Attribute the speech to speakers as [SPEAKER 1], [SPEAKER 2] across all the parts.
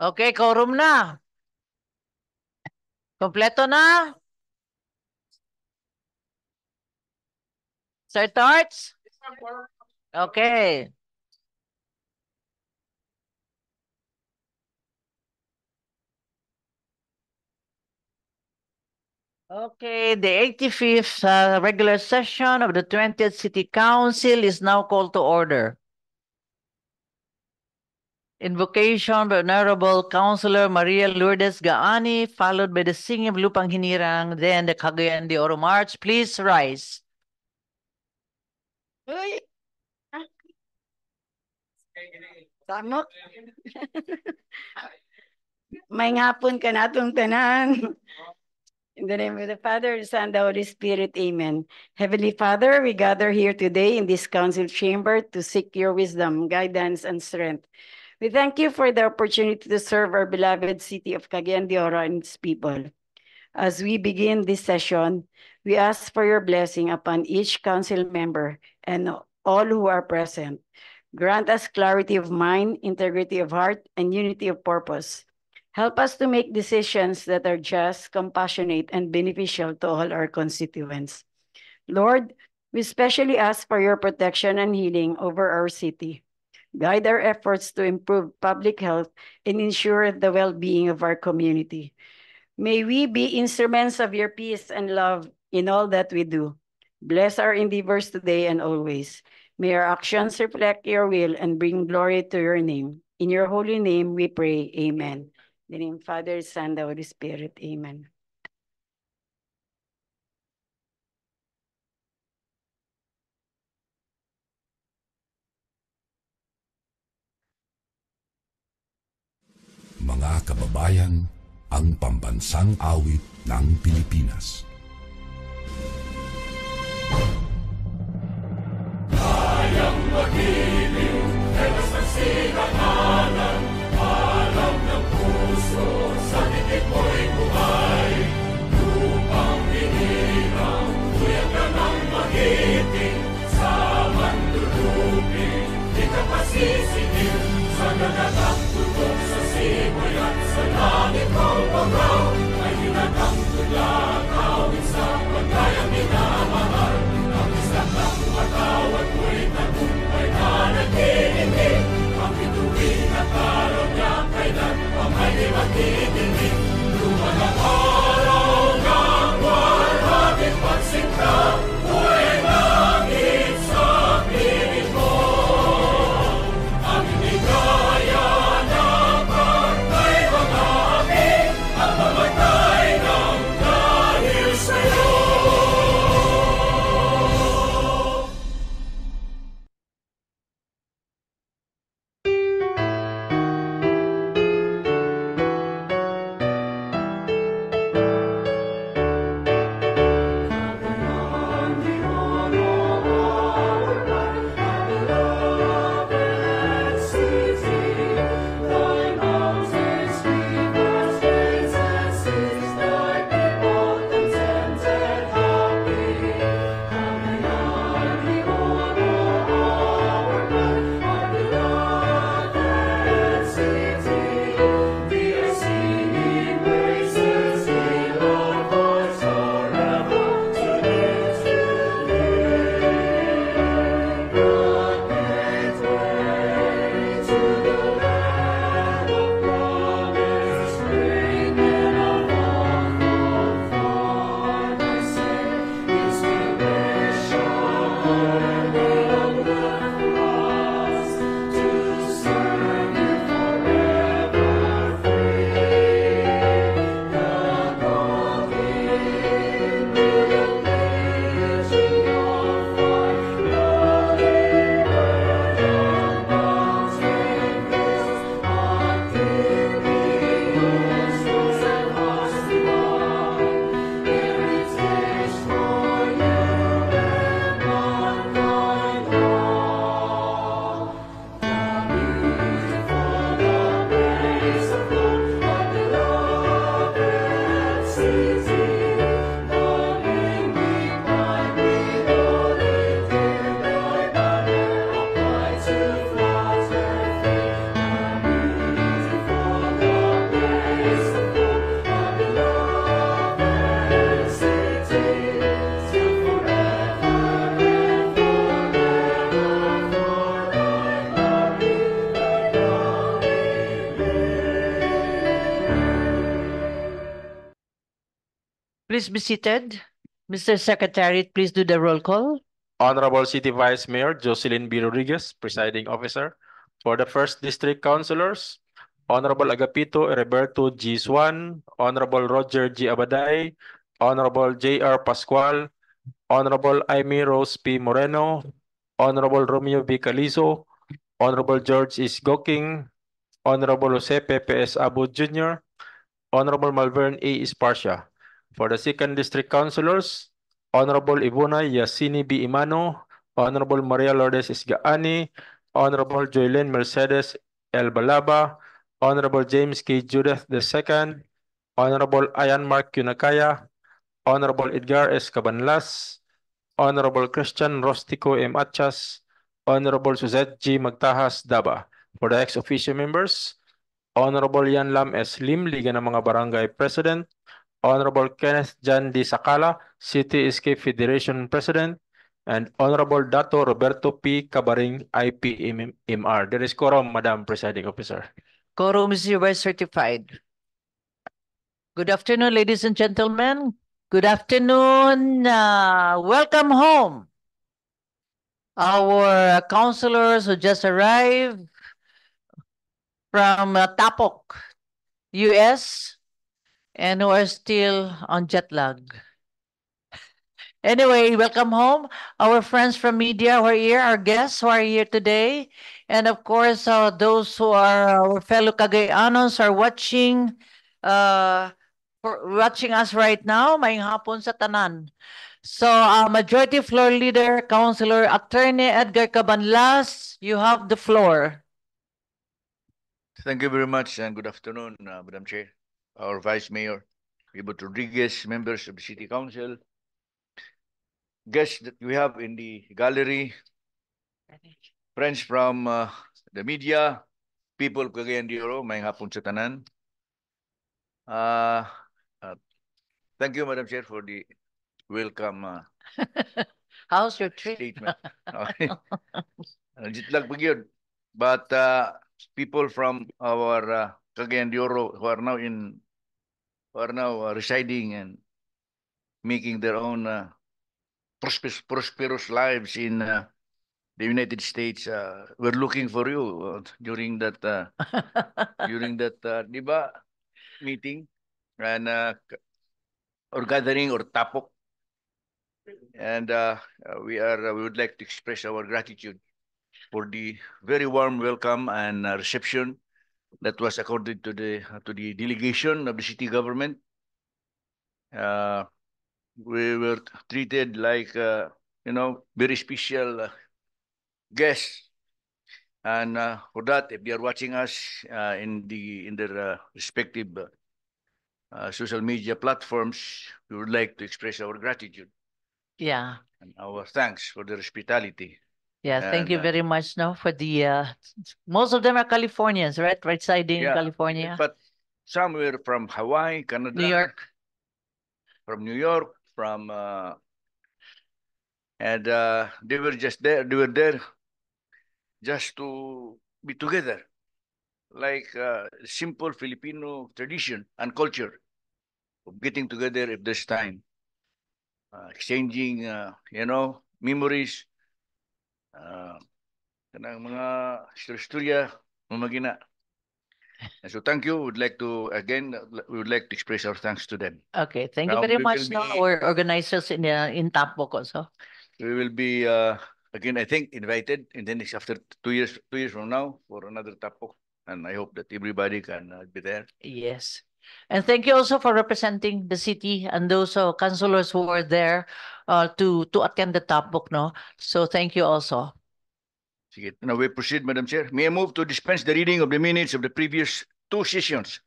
[SPEAKER 1] Okay, quorum na. Kompleto na? Sir Torts? Okay. Okay, the 85th regular session of the 20th City Council is now called to order. Invocation by Honorable Councilor Maria Lourdes Gaani, followed by the singing of Lupang Hinirang, then the Cagayan de Oro March. Please rise.
[SPEAKER 2] Uy! Tamo. May ngapon ka na atong tanan. In the name of the Father, the Son, and the Holy Spirit, amen. Heavenly Father, we gather here today in this council chamber to seek your wisdom, guidance, and strength. We thank you for the opportunity to serve our beloved city of Cagayan de Oro and its people. As we begin this session, we ask for your blessing upon each council member and all who are present. Grant us clarity of mind, integrity of heart, and unity of purpose. Help us to make decisions that are just, compassionate, and beneficial to all our constituents. Lord, we especially ask for your protection and healing over our city. Guide our efforts to improve public health and ensure the well-being of our community. May we be instruments of your peace and love in all that we do. Bless our endeavors today and always. May our actions reflect your will and bring glory to your name. In your holy name we pray, amen. In the name of Father, Son, and the Holy Spirit, amen.
[SPEAKER 3] Mga kababayan, ang pambansang awit ng Pilipinas. Kayang magiliw, helas ng sinakanan, alam ng puso, sa dikit mo'y buhay. Lupang hinirang, tuyag ka ng magiting, sa mandulupin, di ka pasisingil, sa nagagang tutok sa simoy at sa langit mong pagaw, ay hinagang tulad, awit sa pagkayang minamahal, ang isang ng matawad mo'y tagumpay na
[SPEAKER 1] Please be seated. Mr. Secretary, please do the roll call.
[SPEAKER 4] Honorable City Vice Mayor Jocelyn B. Rodriguez, Presiding Officer. For the First District Councilors, Honorable Agapito Roberto G. Swan, Honorable Roger G. Abaday, Honorable J.R. Pascual, Honorable Amy Rose P. Moreno, Honorable Romeo B. Calizo, Honorable George is Goking, Honorable Josepe P.S. Abu Jr., Honorable Malvern A. Esparcia. For the Second District Councilors, Honorable Ibuna Yasini B. Imano, Honorable Maria Lourdes Isgaani, Honorable Joylene Mercedes El Balaba, Honorable James K. Judith II, Honorable Ayan Mark Cunacaya, Honorable Edgar S. Cabanlas, Honorable Christian Rostico M. Achas, Honorable Suzette G. Magtahas Daba. For the ex-officio members, Honorable Yan Lam S. Lim, Liga ng mga Barangay President, Honorable Kenneth Jan D. Sakala, City Escape Federation President, and Honorable Dato Roberto P. Cabaring, IPMR. There is quorum, Madam Presiding Officer.
[SPEAKER 1] Quorum is hereby certified. Good afternoon, ladies and gentlemen. Good afternoon. Welcome home. Our councilors who just arrived from Tapok, US, and who are still on jet lag. Anyway, welcome home. Our friends from media who are here, our guests who are here today, and of course, those who are our fellow Cagayanos are watching us right now. Maayong hapon sa tanan. So, Majority Floor Leader, Councilor Attorney Edgar Cabanlas, you have the floor.
[SPEAKER 5] Thank you very much and good afternoon, Madam Chair, our Vice Mayor, Ibot Rodriguez, members of the City Council, guests that we have in the gallery, friends from the media, people of Cagayan de Oro, may hapon sa tanan. Thank you, Madam Chair, for the welcome
[SPEAKER 1] How's your trip?
[SPEAKER 5] statement. Jitlag pa gyud. But people from our Cagayan de Oro who are now residing and making their own prosperous lives in the United States, we're looking for you during that diba meeting and or gathering or tapok, and we would like to express our gratitude for the very warm welcome and reception that was accorded to the delegation of the city government. We were treated like very special guests, and for that, if they are watching us in their respective social media platforms, we would like to express our gratitude.
[SPEAKER 1] Yeah.
[SPEAKER 5] And our thanks for their hospitality.
[SPEAKER 1] Yeah, thank you very much for the most of them are Californians, right? Residing in California.
[SPEAKER 5] But some were from Hawaii, Canada,
[SPEAKER 1] New York.
[SPEAKER 5] From New York, and they were just there. They were there just to be together, like simple Filipino tradition and culture of getting together if there's time, exchanging, memories, kanang mga istorya, mamagina. So thank you. We would like to express our thanks to them.
[SPEAKER 1] Okay, thank you very much. Our organizers in Tapok also.
[SPEAKER 5] We will be again, I think, invited in the next after 2 years from now for another Tapok, and I hope that everybody can be there.
[SPEAKER 1] Yes. And thank you also for representing the city and those councilors who were there to attend the Tapok, no? So thank you also.
[SPEAKER 5] Sige. Now we proceed, Madam Chair. May I move to dispense the reading of the minutes of the previous two sessions?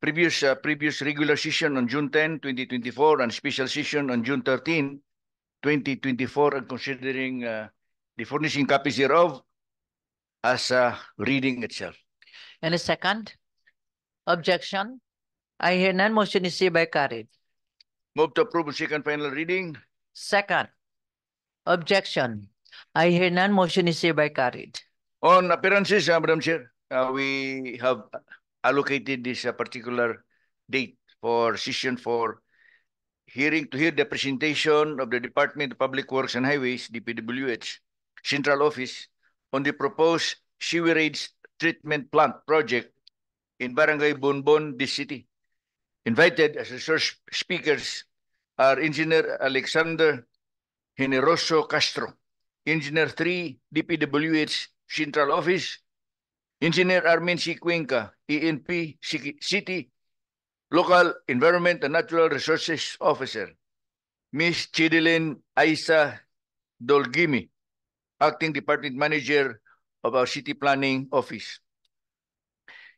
[SPEAKER 5] Previous regular session on June 10, 2024, and special session on June 13, 2024, and considering the furnishing copies hereof as reading itself.
[SPEAKER 1] And a second? Objection? I hear none. Motion is hereby carried.
[SPEAKER 5] Move to approve on second final reading.
[SPEAKER 1] Second. Objection? I hear none. Motion is hereby carried.
[SPEAKER 5] On appearances, Madam Chair, we have allocated this particular date for session for to hear the presentation of the Department of Public Works and Highways, DPWH, Central Office on the proposed sewerage treatment plant project in Barangay Bonbon, this city. Invited as resource speakers are Engineer Alexander Generoso Castro, Engineer 3, DPWH Central Office, Engineer Armin C. Cuenca, ENP City Local Environment and Natural Resources Officer, Ms. Chidilyn Aisa Dolgimi, Acting Department Manager of our City Planning Office.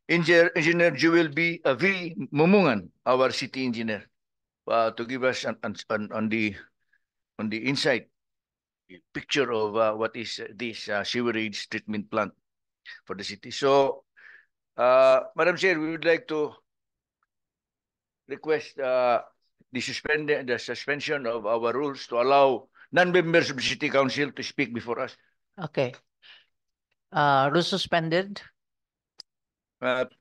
[SPEAKER 5] Engineer Jewel V. Mumungan, our City Engineer, to give us on the inside picture of what is this sewerage treatment plant for the city. So, Madam Chair, we would like to request the suspension of our rules to allow non-members of the City Council to speak before us.
[SPEAKER 1] Okay. Rules suspended.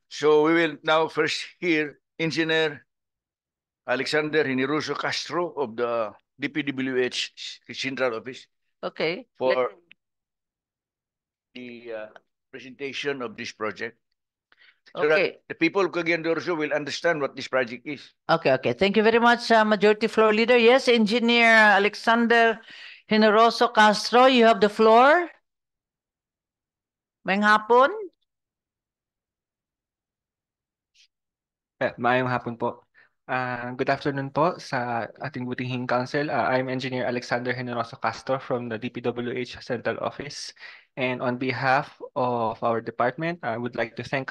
[SPEAKER 5] So we will now first hear Engineer Alexander Generoso Castro of the DPWH Central Office
[SPEAKER 1] Okay.
[SPEAKER 5] for the presentation of this project. So that
[SPEAKER 1] Okay.
[SPEAKER 5] the people of Cagayan de Oro will understand what this project is.
[SPEAKER 1] Okay. Thank you very much, Majority Floor Leader. Yes, Engineer Alexander Generoso Castro, you have the floor. Maayong hapon.
[SPEAKER 6] Maayong hapon po. Good afternoon po sa ating butihing council. I'm Engineer Alexander Generoso Castro from the DPWH Central Office. And on behalf of our department, I would like to thank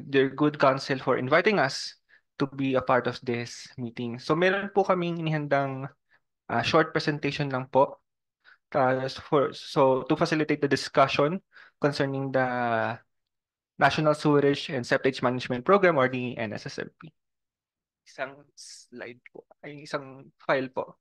[SPEAKER 6] their good council for inviting us to be a part of this meeting. So meron po kaming inihandang short presentation lang po. So to facilitate the discussion concerning the National Sewerage and Septage Management Program or the NSSMP. Isang slide po, ay isang file po.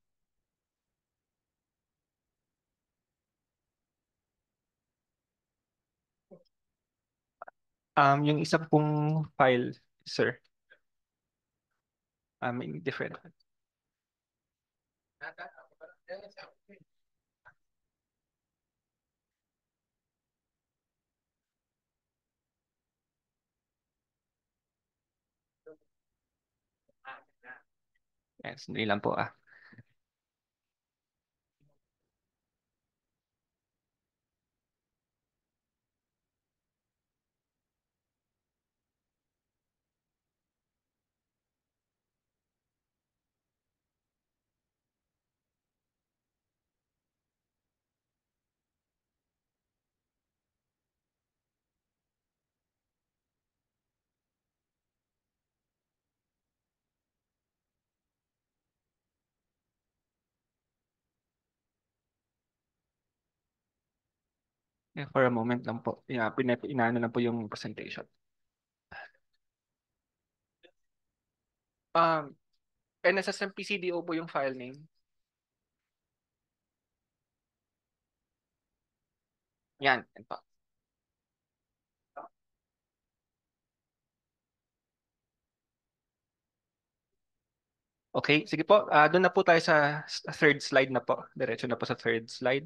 [SPEAKER 6] Yung isa pong file, sir. May different. Yes, sandali lang po . For a moment lang po. Inaano lang po yung presentation. NSSMP CDO po yung file name. Yan po. Okay, sige po. Doon na po tayo sa third slide na po. Diretso na po sa third slide.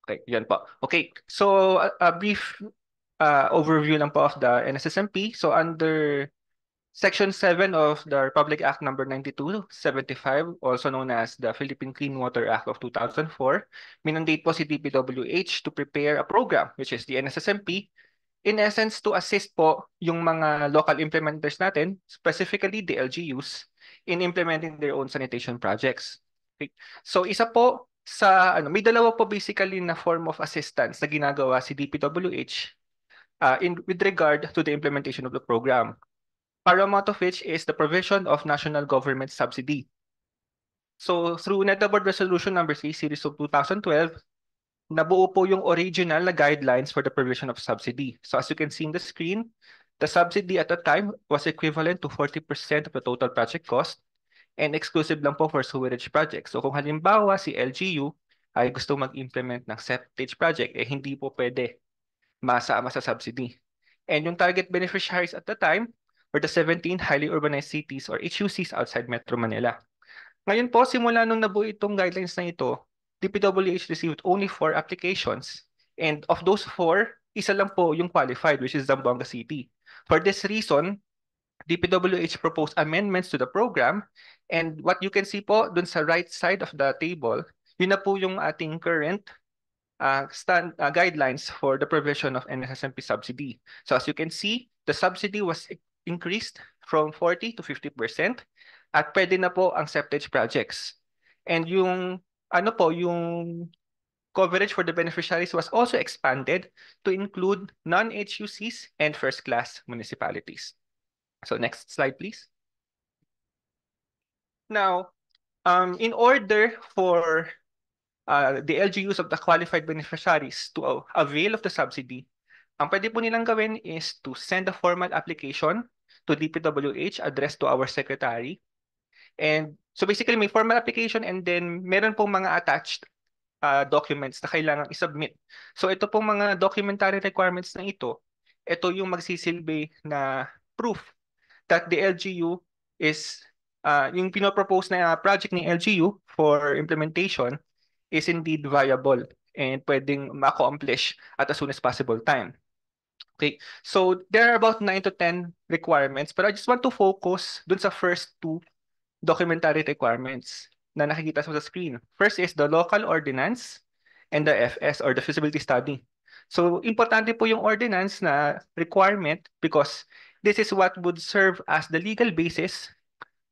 [SPEAKER 6] Okay, yan po. Okay, so a brief overview lang po of the NSSMP. So under Section 7 of the Republic Act number 9275, also known as the Philippine Clean Water Act of 2004, minandate po si DPWH to prepare a program, which is the NSSMP, in essence to assist po yung mga local implementers natin, specifically the LGUs, in implementing their own sanitation projects. Okay. So isa po sa, may dalawa po basically na form of assistance na ginagawa si DPWH with regard to the implementation of the program. Paramount of which is the provision of national government subsidy. So through NEDA Board Resolution number 3 series of 2012, nabuo po yung original na guidelines for the provision of subsidy. So as you can see in the screen, the subsidy at the time was equivalent to 40% of the total project cost and exclusive lang po for sewerage projects. So kung halimbawa si LGU ay gusto mag-implement ng septage project, hindi po pwede masama sa subsidy. And yung target beneficiaries at the time were the 17 highly urbanized cities or HUCs outside Metro Manila. Ngayon po, simula nung nabuo itong guidelines na ito, DPWH received only 4 applications. And of those 4, isa lang po yung qualified, which is Zamboanga City. For this reason, DPWH proposed amendments to the program. And what you can see po dun sa right side of the table, yun na po yung ating current guidelines for the provision of NSSMP subsidy. So as you can see, the subsidy was increased from 40 to 50% at pwede na po ang septage projects. And yung yung coverage for the beneficiaries was also expanded to include non-HUCs and first-class municipalities. So next slide, please. Now, in order for the LGUs of the qualified beneficiaries to avail of the subsidy, ang pwede po nilang gawin is to send a formal application to DPWH addressed to our secretary. And so basically may formal application and then meron pong mga attached documents na kailangang isubmit. So ito pong mga documentary requirements na ito yung magsisilbi na proof that the LGU is yung pinopropose na project ni LGU for implementation is indeed viable and pwedeng ma-accomplish at as soon as possible time. Okay, so there are about 9 to 10 requirements, but I just want to focus dun sa first 2 documentary requirements na nakikita sa screen. First is the local ordinance and the FS or the feasibility study. So importante po yung ordinance na requirement because this is what would serve as the legal basis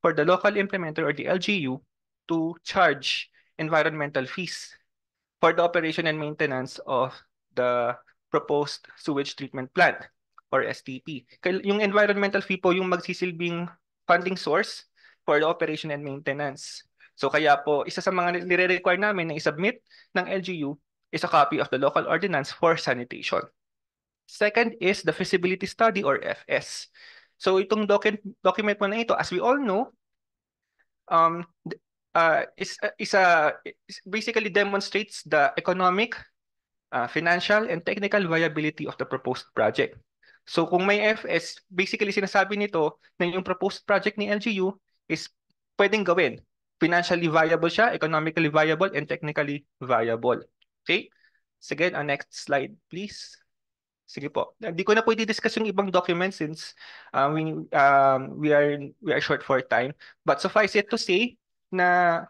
[SPEAKER 6] for the local implementer or the LGU to charge environmental fees for the operation and maintenance of the proposed sewage treatment plant or STP. Yung environmental fee po yung magsisilbing funding source for the operation and maintenance. So kaya po, isa sa mga nire-require namin na isubmit ng LGU is a copy of the local ordinance for sanitation. Second is the feasibility study or FS. So itong document mo na ito, as we all know, basically demonstrates the economic, financial, and technical viability of the proposed project. So kung may FS, basically sinasabi nito na yung proposed project ni LGU is pwedeng gawin. Financially viable siya, economically viable, and technically viable. Okay? Sige, next slide, please. Sige po. Hindi ko na po i-discuss yung ibang documents since we are short for time. But suffice it to say na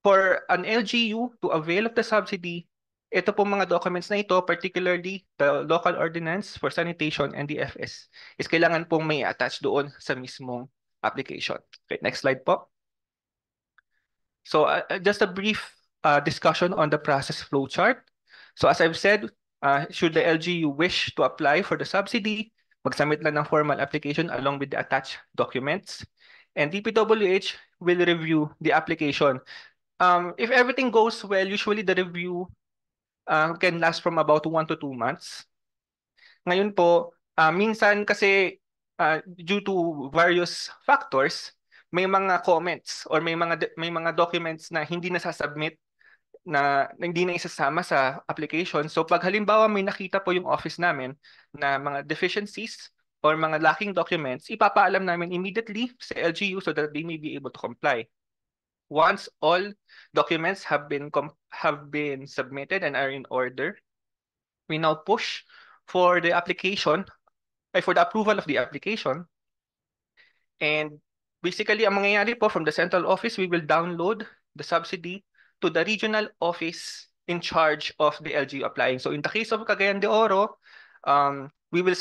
[SPEAKER 6] for an LGU to avail of the subsidy, ito po mga documents na ito, particularly the local ordinance for sanitation and the FS, is kailangan pong may attach doon sa mismong application. Okay, next slide po. So just a brief discussion on the process flow chart. So as I've said, should the LGU wish to apply for the subsidy, mag-submit lang ng formal application along with the attached documents. And DPWH will review the application. If everything goes well, usually the review can last from about 1 to 2 months. Ngayon po, minsan kasi due to various factors, may mga comments or may mga documents na hindi nasasubmit na hindi na isasama sa application. So pag halimbawa may nakita po yung office namin na mga deficiencies or mga lacking documents, ipapaalam namin immediately sa LGU so that they may be able to comply. Once all documents have been submitted and are in order, we now push for the application, for the approval of the application. And basically, ang mangyayari po from the central office, we will download the subsidy to the regional office in charge of the LGU applying. So in the case of Cagayan de Oro, we will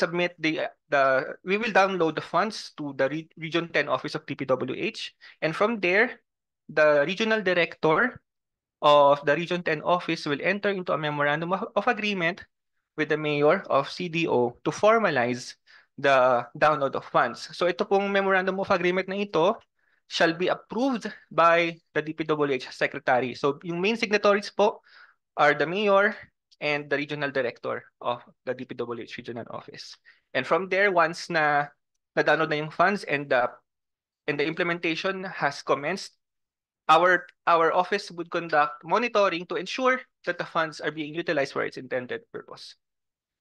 [SPEAKER 6] download the funds to the Region 10 office of DPWH, and from there, the regional director of the Region 10 office will enter into a memorandum of agreement with the mayor of CDO to formalize the download of funds. So ito pong memorandum of agreement na ito shall be approved by the DPWH secretary. So yung main signatories po are the mayor and the regional director of the DPWH regional office. And from there, once na download na yung funds and the implementation has commenced, our office would conduct monitoring to ensure that the funds are being utilized for its intended purpose.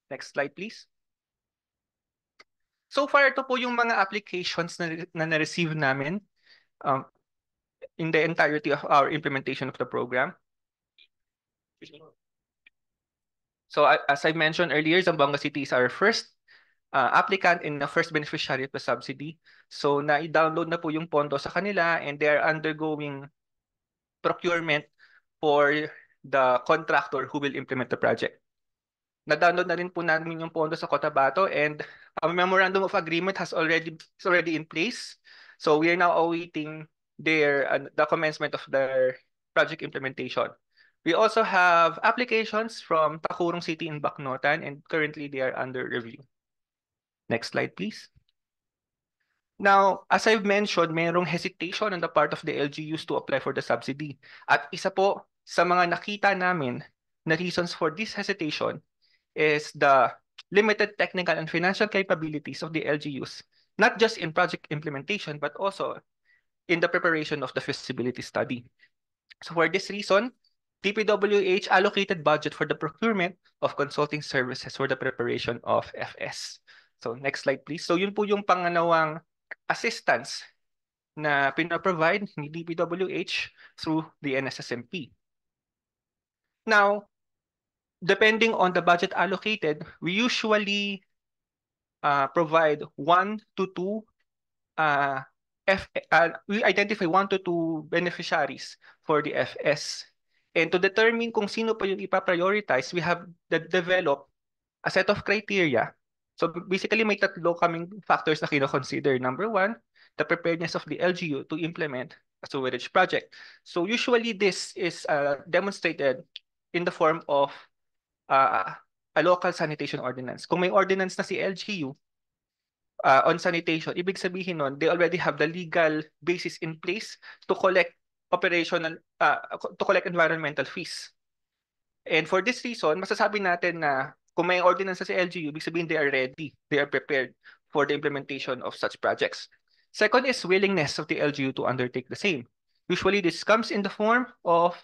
[SPEAKER 6] Next slide, please. So far, ito po yung mga applications na na-receive namin. in the entirety of our implementation of the program. So as I mentioned earlier, Zamboanga City is our first applicant and the first beneficiary of the subsidy. So na-download na po yung pondo sa kanila and they are undergoing procurement for the contractor who will implement the project. Na-download na rin po namin yung pondo sa Cotabato and a memorandum of agreement is already in place. So we are now awaiting the commencement of their project implementation. We also have applications from Tacurong City and Bacnotan, and currently they are under review. Next slide, please. Now, as I've mentioned, mayroong hesitation on the part of the LGUs to apply for the subsidy. At isa po sa mga nakita namin na reasons for this hesitation is the limited technical and financial capabilities of the LGUs, not just in project implementation, but also in the preparation of the feasibility study. So for this reason, DPWH allocated budget for the procurement of consulting services for the preparation of FS. So next slide, please. So yun po yung pangalawang assistance na pinaprovide ni DPWH through the NSSMP. Now, depending on the budget allocated, we usually provide 1 to 2 we identify 1 to 2 beneficiaries for the FS. And to determine kung sino pa yung ipa-prioritize, we have developed a set of criteria. So basically, may tatlo kaming factors na kino-consider. Number 1, the preparedness of the LGU to implement a sewerage project. So usually, this is demonstrated in the form of a local sanitation ordinance. Kung may ordinance na si LGU, on sanitation, ibig sabihin nun, they already have the legal basis in place to collect environmental fees. And for this reason, masasabi natin na kung may ordinance sa LGU, ibig sabihin they are ready, they are prepared for the implementation of such projects. Second is willingness of the LGU to undertake the same. Usually this comes in the form of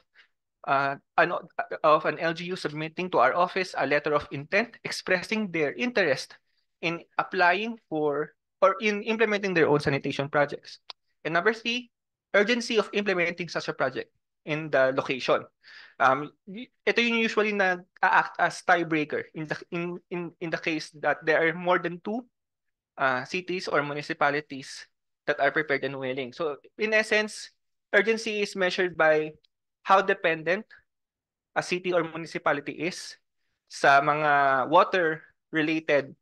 [SPEAKER 6] an LGU submitting to our office a letter of intent expressing their interest in applying for or in implementing their own sanitation projects. And number 3, urgency of implementing such a project in the location. Ito yung usually nag-act as tiebreaker in the case that there are more than 2 cities or municipalities that are prepared and willing. So in essence, urgency is measured by how dependent a city or municipality is sa mga water-related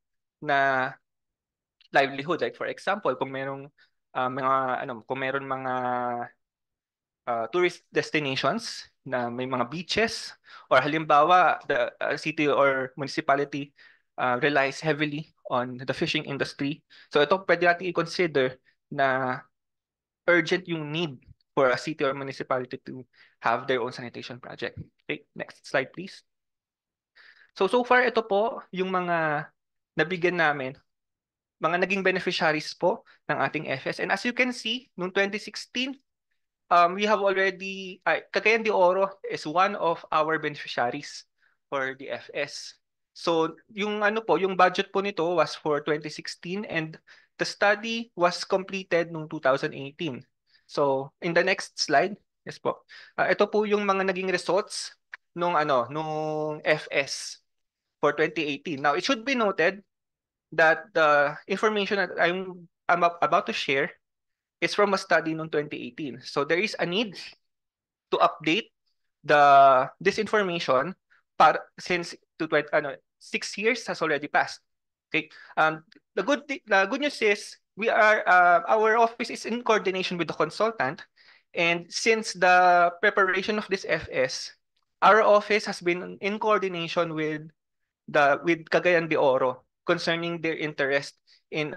[SPEAKER 6] na livelihood. Like for example, kung merong mga tourist destinations na may mga beaches, or halimbawa the city or municipality relies heavily on the fishing industry. So ito pwede natin i-consider na urgent yung need for a city or municipality to have their own sanitation project. Okay, next slide please. So far ito po yung mga nabigyan namin, mga naging beneficiaries po ng ating FS. And as you can see, noong 2016, we have already, Cagayan de Oro is one of our beneficiaries for the FS. So yung yung budget po nito was for 2016 and the study was completed noong 2018. So in the next slide, yes po. Ito po yung mga naging results nung FS for 2018. Now, it should be noted that the information that I'm about to share is from a study in 2018. So there is a need to update this information since 6 years has already passed. Okay. The good news is our office is in coordination with the consultant, and since the preparation of this FS, our office has been in coordination with Cagayan de Oro concerning their interest in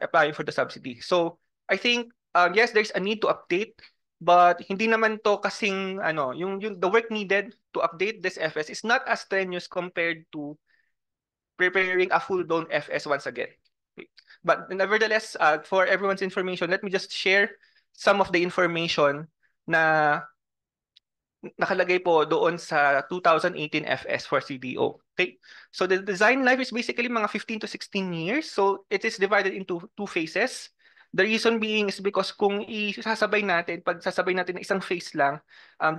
[SPEAKER 6] applying for the subsidy. So I think yes, there's a need to update, but hindi naman to kasing yung the work needed to update this FS is not as strenuous compared to preparing a full-blown FS once again. But nevertheless, for everyone's information, let me just share some of the information na nakalagay po doon sa 2018 FS for CDO. Okay? So the design life is basically mga 15 to 16 years. So it is divided into 2 phases. The reason being is because kung pag sasabay natin na isang phase lang,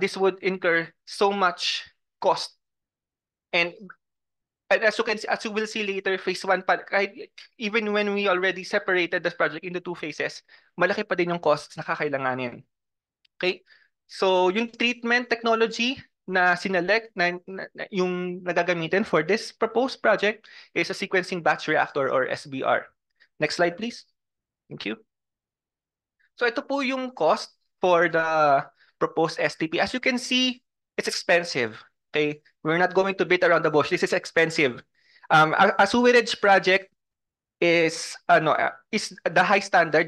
[SPEAKER 6] this would incur so much cost. And as you can see, as you will see later, phase 1 pa, kahit even when we already separated this project into 2 phases, malaki pa din yung costs na kakailanganin. Okay? So, yung treatment technology na sinelect yung nagagamitin for this proposed project is a sequencing batch reactor or SBR. Next slide, please. Thank you. So, ito po yung cost for the proposed STP. As you can see, it's expensive. Okay? We're not going to beat around the bush. This is expensive. A sewerage project is the high standard.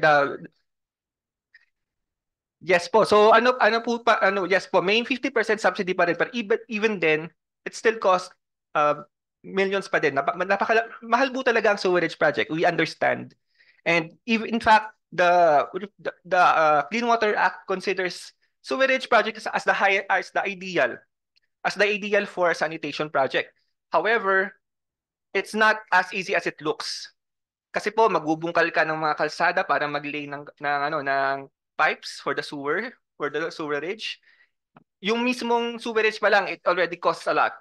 [SPEAKER 6] Yes po. So yes po, may 50% subsidy pa rin, but even then, it still costs millions pa din. Mahal po talaga ang sewerage project. We understand. And even in fact, the Clean Water Act considers sewerage projects as the ideal for a sanitation project. However, it's not as easy as it looks. Kasi po magbubungkal ka ng mga kalsada para maglay ng pipes for the sewerage. Yung mismong sewerage pa lang, it already costs a lot.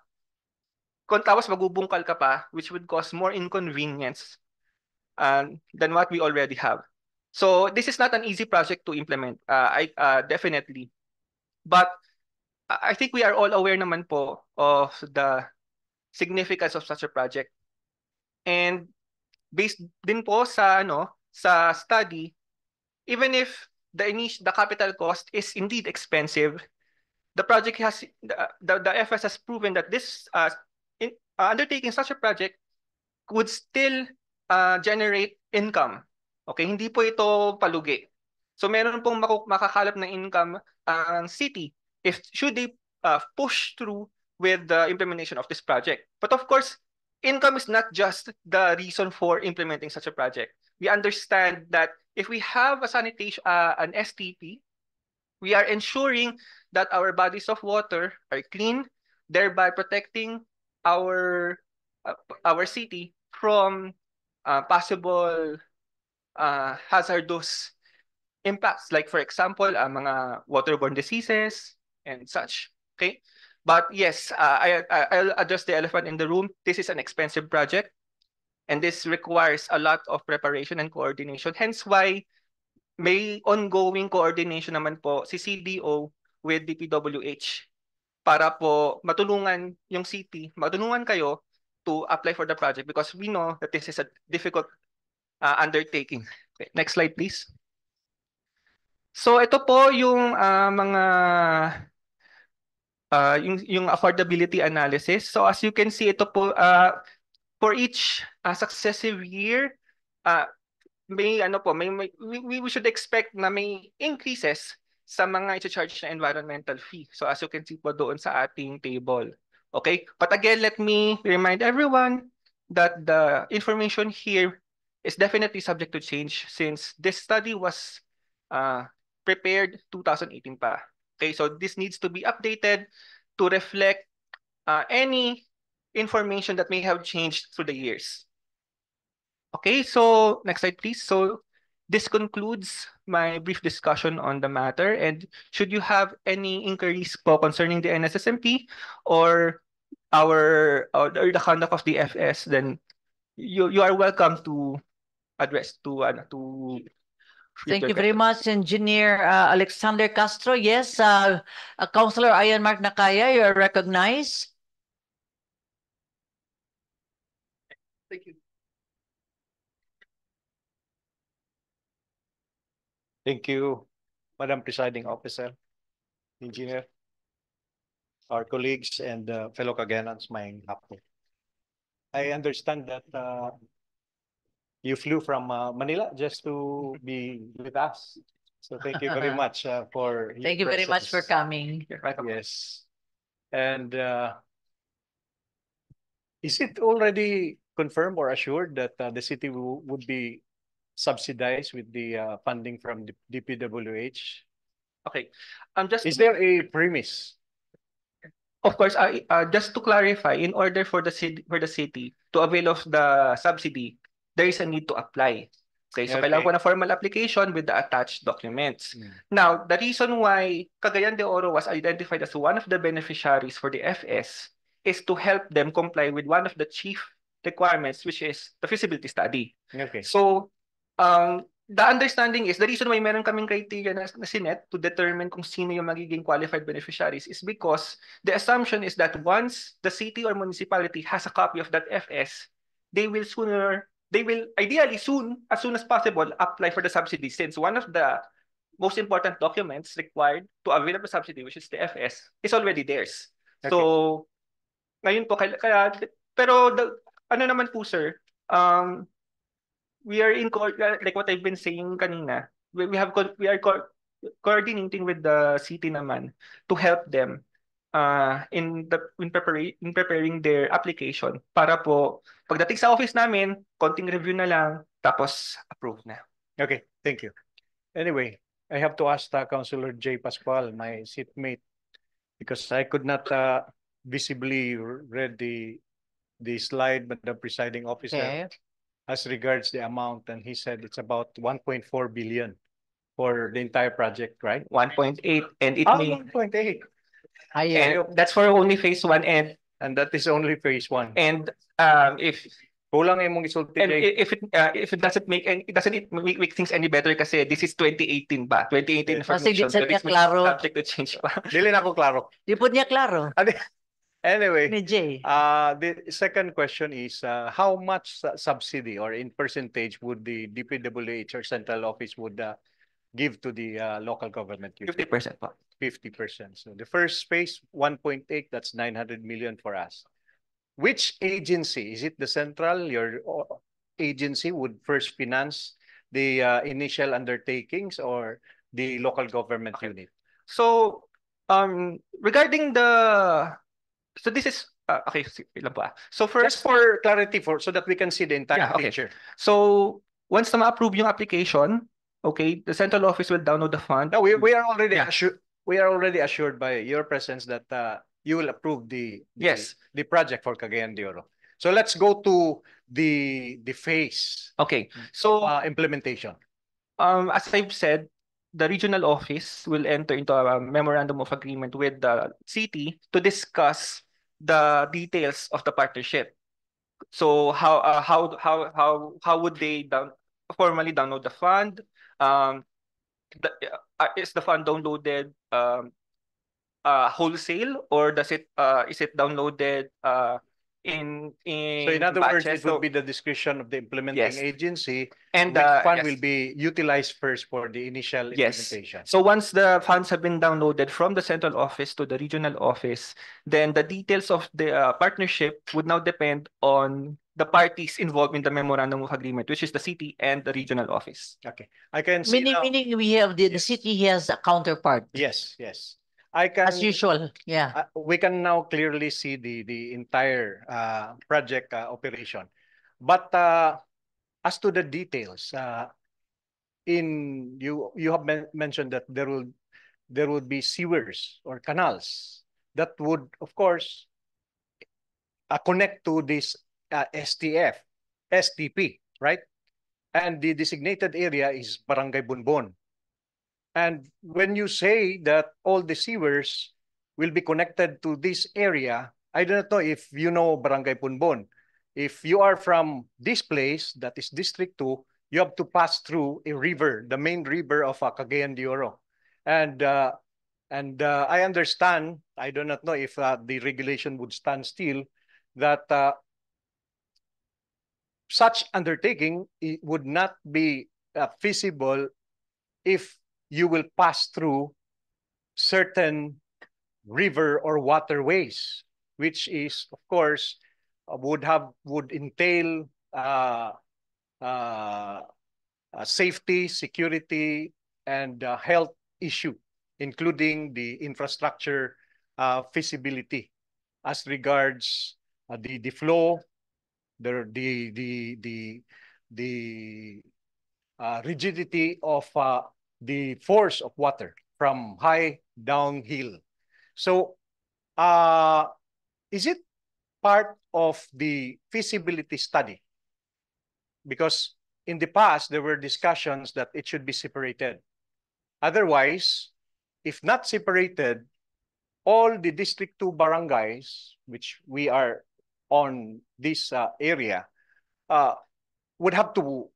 [SPEAKER 6] Kung tapos magbubungkal ka pa, which would cause more inconvenience than what we already have. So this is not an easy project to implement. Definitely. But I think we are all aware naman po of the significance of such a project. And based din po sa study, even if the capital cost is indeed expensive, the project has the FS has proven that this undertaking such a project would still generate income. Okay, hindi po ito palugi. So meron pong makakalap ng income ang city should they push through with the implementation of this project. But of course, income is not just the reason for implementing such a project. We understand that if we have a sanitation, an STP, we are ensuring that our bodies of water are clean, thereby protecting our city from possible hazardous impacts, like for example, mga waterborne diseases and such. Okay, but yes, I'll address the elephant in the room. This is an expensive project, and this requires a lot of preparation and coordination. Hence why may ongoing coordination naman po si CDO with DPWH para po matulungan yung city, matulungan kayo to apply for the project because we know that this is a difficult undertaking. Okay, next slide, please. So ito po yung mga yung affordability analysis. So as you can see, ito po for each successive year, we should expect na may increases sa mga i-charge na environmental fee. So as you can see po doon sa ating table. Okay? But again, let me remind everyone that the information here is definitely subject to change since this study was prepared 2018 pa. Okay, so this needs to be updated to reflect any information that may have changed through the years. Okay, so next slide, please. So this concludes my brief discussion on the matter. And should you have any inquiries po concerning the NSSMP or or the conduct of the FS, then you are welcome to address to
[SPEAKER 1] Thank you very much, Engineer Alexander Castro. Yes, Councilor Ian Mark Nakaya, you are recognized.
[SPEAKER 6] Thank you.
[SPEAKER 7] Thank you, Madam Presiding Officer, Engineer, our colleagues and fellow Kaganans, may hapon. I understand that you flew from Manila just to be with us. So thank you very much for your
[SPEAKER 1] Thank you very much for
[SPEAKER 7] presence.
[SPEAKER 1] coming.
[SPEAKER 7] Yes. And is it already confirmed or assured that the city would be subsidized with the funding from the DPWH?
[SPEAKER 6] Okay.
[SPEAKER 7] Is there a premise?
[SPEAKER 6] Of course, just to clarify, in order for the city to avail of the subsidy, there is a need to apply. Okay, so
[SPEAKER 7] Okay.
[SPEAKER 6] kailangan ko na formal application with the attached documents.
[SPEAKER 7] Mm.
[SPEAKER 6] Now, the reason why Cagayan de Oro was identified as one of the beneficiaries for the FS is to help them comply with one of the chief requirements, which is the feasibility study.
[SPEAKER 7] Okay.
[SPEAKER 6] So, the understanding is, the reason why meron kaming criteria na sinet to determine kung sino yung magiging qualified beneficiaries is because the assumption is that once the city or municipality has a copy of that FS, they will ideally as soon as possible, apply for the subsidy, since one of the most important documents required to avail of the subsidy, which is the FS, is already theirs.
[SPEAKER 7] Okay.
[SPEAKER 6] So, ngayon po, pero ano naman po, sir, we are like what I've been saying kanina, we are coordinating with the city naman to help them in preparing their application para po pagdating sa office namin, konting review na lang tapos approve na.
[SPEAKER 7] Okay, thank you. Anyway, I have to ask Councilor J. Pascual, my seatmate, because I could not visibly read the slide, but the presiding officer
[SPEAKER 1] Okay.
[SPEAKER 7] as regards the amount, and he said it's about 1.4 billion for the entire project, right?
[SPEAKER 6] 1.8 and it
[SPEAKER 7] Ah,
[SPEAKER 6] may
[SPEAKER 7] 1.8.
[SPEAKER 1] Higher.
[SPEAKER 6] and that's for only phase 1
[SPEAKER 7] And that is only phase 1.
[SPEAKER 6] and if
[SPEAKER 7] Kulang yung mong isulti,
[SPEAKER 6] and
[SPEAKER 7] Jay.
[SPEAKER 6] if it doesn't make things any better kasi this is 2018 ba? 2018
[SPEAKER 7] Yes.
[SPEAKER 1] Kasi di
[SPEAKER 6] information.
[SPEAKER 1] sa
[SPEAKER 6] So
[SPEAKER 1] niya
[SPEAKER 6] this may be
[SPEAKER 1] klaro.
[SPEAKER 6] subject to change pa.
[SPEAKER 7] Dili na ako klaro.
[SPEAKER 1] Di po niya klaro.
[SPEAKER 7] Anyway,
[SPEAKER 1] Ni Jay.
[SPEAKER 7] the second question is how much subsidy or in percentage would the DPWH or central office would give to the local government unit?
[SPEAKER 6] 50% pa.
[SPEAKER 7] 50%. So the first phase, 1.8, that's 900 million for us. Which agency? Is it the central, your agency would first finance the initial undertakings or the local government unit?
[SPEAKER 6] So regarding so this is okay, ilan pa. So
[SPEAKER 7] Just
[SPEAKER 6] first
[SPEAKER 7] for clarity, so that we can see the entire
[SPEAKER 6] Yeah, okay.
[SPEAKER 7] picture.
[SPEAKER 6] So once na ma-approve yung application, okay, the central office will download the fund.
[SPEAKER 7] No, we are already
[SPEAKER 6] Yeah.
[SPEAKER 7] assured. We are already assured by your presence that you will approve
[SPEAKER 6] Yes.
[SPEAKER 7] the project for Cagayan de Oro. So let's go to the phase
[SPEAKER 6] Okay. So
[SPEAKER 7] implementation.
[SPEAKER 6] as I've said, the regional office will enter into a memorandum of agreement with the city to discuss the details of the partnership. So how would they formally download the fund? Is the fund downloaded wholesale, or is it downloaded in
[SPEAKER 7] So in other words,
[SPEAKER 6] batches?
[SPEAKER 7] it would be the discretion of the implementing
[SPEAKER 6] Yes.
[SPEAKER 7] agency.
[SPEAKER 6] And
[SPEAKER 7] Which fund
[SPEAKER 6] yes.
[SPEAKER 7] will be utilized first for the initial
[SPEAKER 6] Yes.
[SPEAKER 7] implementation.
[SPEAKER 6] So once the funds have been downloaded from the central office to the regional office, then the details of the partnership would now depend on the parties involved in the memorandum of agreement, which is the city and the regional office.
[SPEAKER 7] Okay, I can see now.
[SPEAKER 1] Meaning we have the city has a counterpart.
[SPEAKER 7] Yes, yes. I can.
[SPEAKER 1] As usual. Yeah.
[SPEAKER 7] We can now clearly see the entire project operation. But as to the details, you have mentioned that there would be sewers or canals that would, of course, connect to this STP, right? And the designated area is Barangay Bunbon. And when you say that all the sewers will be connected to this area, I don't know if you know Barangay Bunbon. If you are from this place, that is District 2, you have to pass through a river, the main river of Cagayan de Oro. And I understand, I do not know if the regulation would stand still, that such undertaking would not be feasible if you will pass through certain river or waterways, which is, of course, would entail safety, security, and health issue, including the infrastructure feasibility as regards the flow, the rigidity of the force of water from high downhill. So, is it part of the feasibility study? Because in the past, there were discussions that it should be separated. Otherwise, if not separated, all the District 2 barangays, which we are on this area, would have to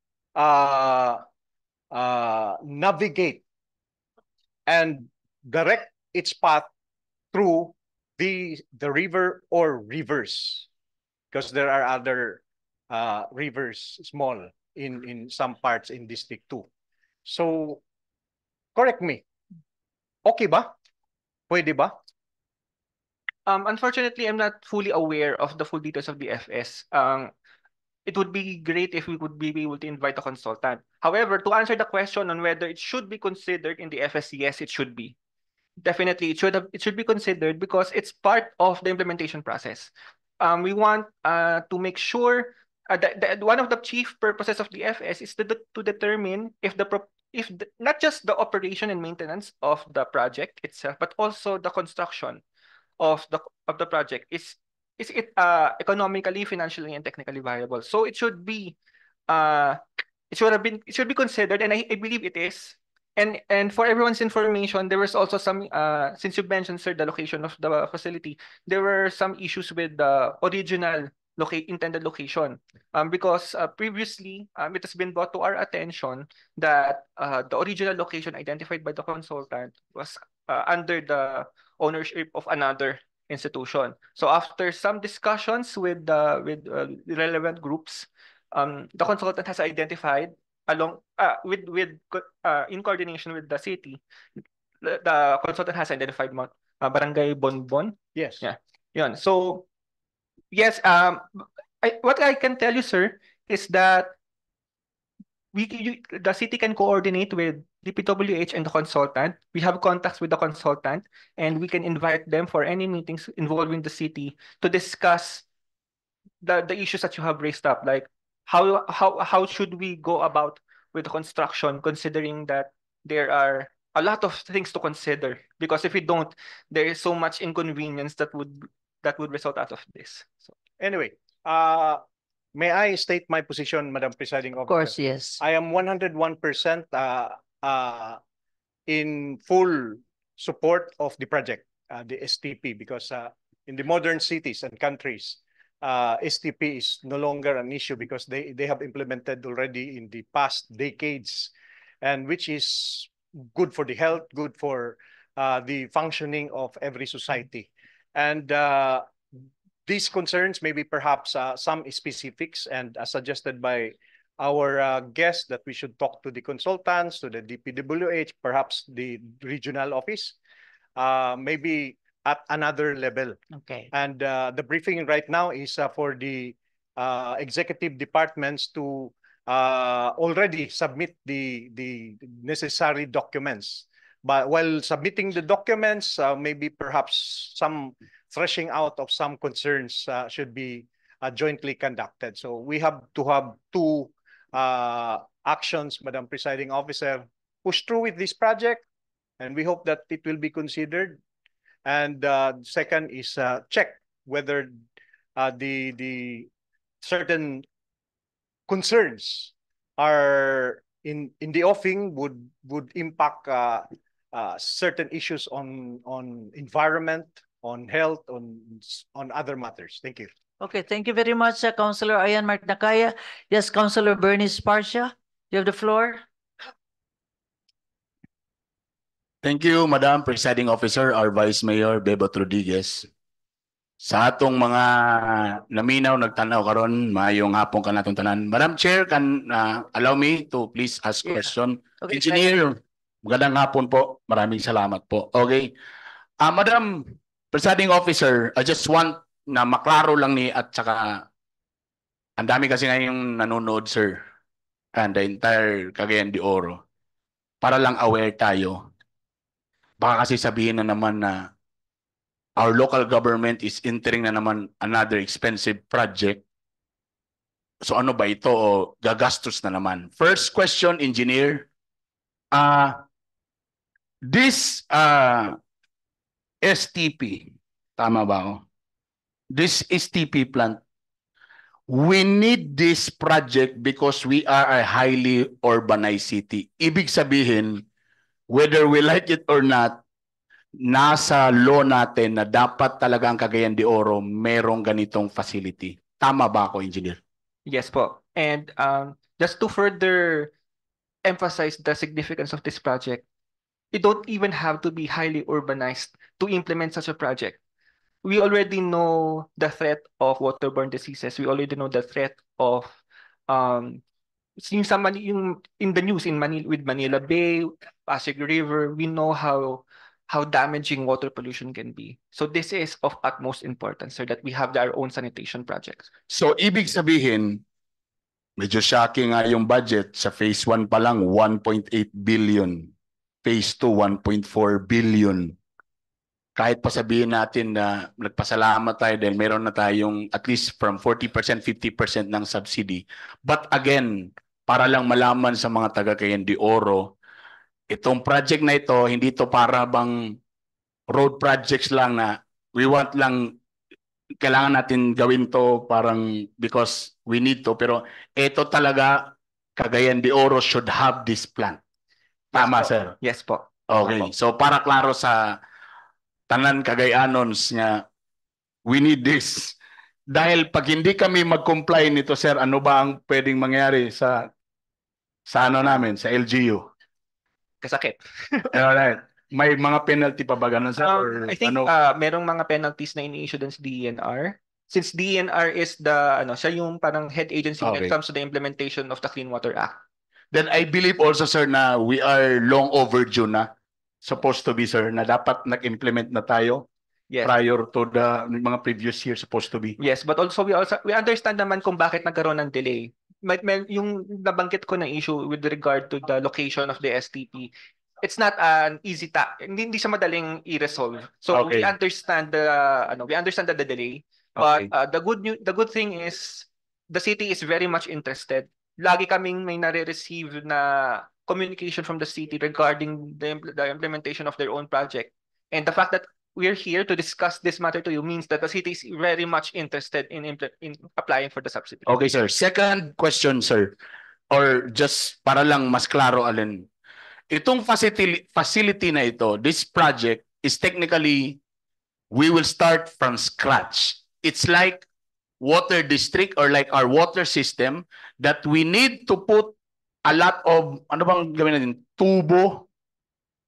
[SPEAKER 7] navigate and direct its path through the river or rivers, because there are other rivers, small, in some parts in District 2. So, correct me. Okay ba? Pwede ba?
[SPEAKER 6] Unfortunately, I'm not fully aware of the full details of the FS. It would be great if we would be able to invite a consultant. However, to answer the question on whether it should be considered in the FS, yes, it should be. Definitely, it should be considered because it's part of the implementation process. We want to make sure that one of the chief purposes of the FS is to determine if not just the operation and maintenance of the project itself, but also the construction of the project is it economically, financially, and technically viable. So it should be it should be considered, and I believe it is. And for everyone's information, there was also some since you mentioned, sir, the location of the facility, there were some issues with the original intended location. Because previously it has been brought to our attention that the original location identified by the consultant was under the ownership of another institution. So after some discussions with the relevant groups, the consultant has identified along in coordination with the city, the consultant has identified Barangay Bonbon.
[SPEAKER 7] Yes.
[SPEAKER 6] Yeah. Yun. So yes, what I can tell you, sir, is that the city can coordinate with DPWH and the consultant. We have contacts with the consultant, and we can invite them for any meetings involving the city to discuss the issues that you have raised up, like how should we go about with the construction, considering that there are a lot of things to consider, because if we don't, there is so much inconvenience that would result out of this. So
[SPEAKER 7] Anyway, may I state my position, Madam Presiding Officer?
[SPEAKER 1] Of course, yes.
[SPEAKER 7] I am 101% in full support of the project, the STP, because in the modern cities and countries, STP is no longer an issue because they have implemented already in the past decades, and which is good for the health, good for the functioning of every society. And these concerns, maybe perhaps some specifics, and as suggested by our guest, that we should talk to the consultants, to the DPWH, perhaps the regional office, maybe at another level.
[SPEAKER 1] Okay.
[SPEAKER 7] And the briefing right now is for the executive departments to already submit the necessary documents. But while submitting the documents, maybe perhaps some threshing out of some concerns should be jointly conducted. So we have to have two actions, Madam Presiding Officer: push through with this project, and we hope that it will be considered. And second is check whether the certain concerns are in the offing would impact certain issues on environment, on health, on other matters. Thank you.
[SPEAKER 1] Okay, thank you very much, Councilor Ayan Martinacaya. Yes, Councilor Bernice Parcia, you have the floor.
[SPEAKER 8] Thank you, Madam Presiding Officer, our Vice Mayor Bebot Rodriguez. Sa atong mga naminaw nagtanaw karon, maayong hapon ka natong tanan. Madam Chair, can allow me to please ask question?
[SPEAKER 1] Okay,
[SPEAKER 8] Engineer, magandang hapon po. Maraming salamat po. Okay. Madam Presiding Officer, I just want na maklaro lang ni at saka ang dami kasi ngayong nanonood, sir, and the entire Cagayan de Oro. Para lang aware tayo. Baka kasi sabihin na naman na our local government is entering na naman another expensive project. So ano ba ito o gagastos na naman? First question, Engineer. This STP, tama ba ako? This STP plant, we need this project because we are a highly urbanized city. Ibig sabihin, whether we like it or not, nasa law natin na dapat talaga ang Cagayan de Oro merong ganitong facility. Tama ba ako, Engineer?
[SPEAKER 6] Yes po. And just to further emphasize the significance of this project, you don't even have to be highly urbanized to implement such a project. We already know the threat of waterborne diseases. We already know the threat of yung in the news with Manila Bay, Pasig River. We know how damaging water pollution can be. So this is of utmost importance, sir, that we have our own sanitation projects.
[SPEAKER 8] So, ibig sabihin, medyo shocking nga yung budget. Sa phase 1 pa lang, 1.8 billion. Phase 2, 1.4 billion. Kahit pa sabihin natin na nagpasalamat tayo dahil meron na tayong at least from 40%, 50% ng subsidy. But again, para lang malaman sa mga taga Cagayan de Oro, itong project na ito, hindi ito para bang road projects lang na we want lang, kailangan natin gawin to parang because we need to. Pero ito talaga, Cagayan de Oro should have this plan. Tama, sir?
[SPEAKER 6] Yes po.
[SPEAKER 8] Okay. So para klaro sa tanan Cagayanons nga, we need this. Dahil pag hindi kami mag-comply nito, sir, ano ba ang pwedeng mangyari sa ano namin, sa LGU?
[SPEAKER 6] Kasakit.
[SPEAKER 8] Alright. May mga penalty pa ba ganun, sir? Or
[SPEAKER 6] I think
[SPEAKER 8] ano?
[SPEAKER 6] merong mga penalties na ini-issue din sa DENR. Since DENR is the siya yung parang head agency when
[SPEAKER 8] Okay.
[SPEAKER 6] it comes to the implementation of the Clean Water Act.
[SPEAKER 8] Then I believe also, sir, na we are long overdue na. Supposed to be, sir, na dapat nag-implement na tayo
[SPEAKER 6] Yes.
[SPEAKER 8] prior to the mga previous year supposed to be.
[SPEAKER 6] Yes, but also we understand naman kung bakit nagkaroon ng delay. Yung nabanggit ko na issue with regard to the location of the STP, it's not an easy hindi siya madaling i-resolve. So
[SPEAKER 8] Okay.
[SPEAKER 6] we understand the delay, but
[SPEAKER 8] Okay.
[SPEAKER 6] the good thing is the city is very much interested. Lagi kaming may nare-receive na communication from the city regarding the implementation of their own project. And the fact that we're here to discuss this matter to you means that the city is very much interested in applying for the subsidy.
[SPEAKER 8] Okay, sir. Second question, sir. Or just para lang mas klaro alin. Itong facility na ito, this project is technically, we will start from scratch. It's like water district or like our water system that we need to put a lot of, ano bang gawin natin, tubo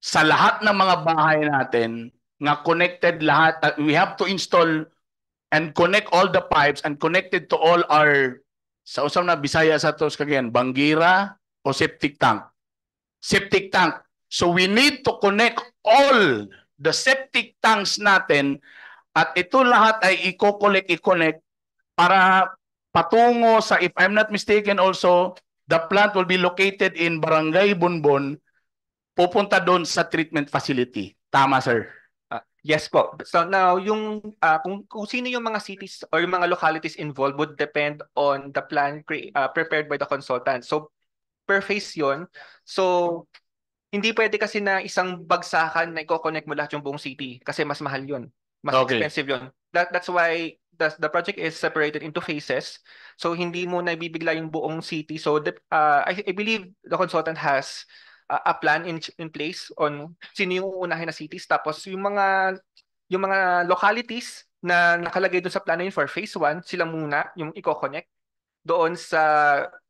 [SPEAKER 8] sa lahat ng mga bahay natin nga connected lahat. We have to install and connect all the pipes and connected to all our, sa usap na Bisaya sa tos kagayan, bangira o septic tank. Septic tank. So we need to connect all the septic tanks natin at ito lahat ay i-connect para patungo sa, if I'm not mistaken also, the plant will be located in Barangay Bonbon, pupunta doon sa treatment facility. Tama, sir?
[SPEAKER 6] Yes po. So now, kung sino yung mga cities or yung mga localities involved would depend on the plan prepared by the consultant. So per phase yun. So hindi pwede kasi na isang bagsakan na i-connect mo lahat yung buong city kasi mas mahal yun. Mas
[SPEAKER 8] Okay.
[SPEAKER 6] expensive yun. That's why the project is separated into phases. So hindi mo na ibibigla yung buong city. So I believe the consultant has a plan in place on sino yung uunahin na cities. Tapos yung mga localities na nakalagay doon sa plano yun for phase 1, sila muna yung i-connect doon sa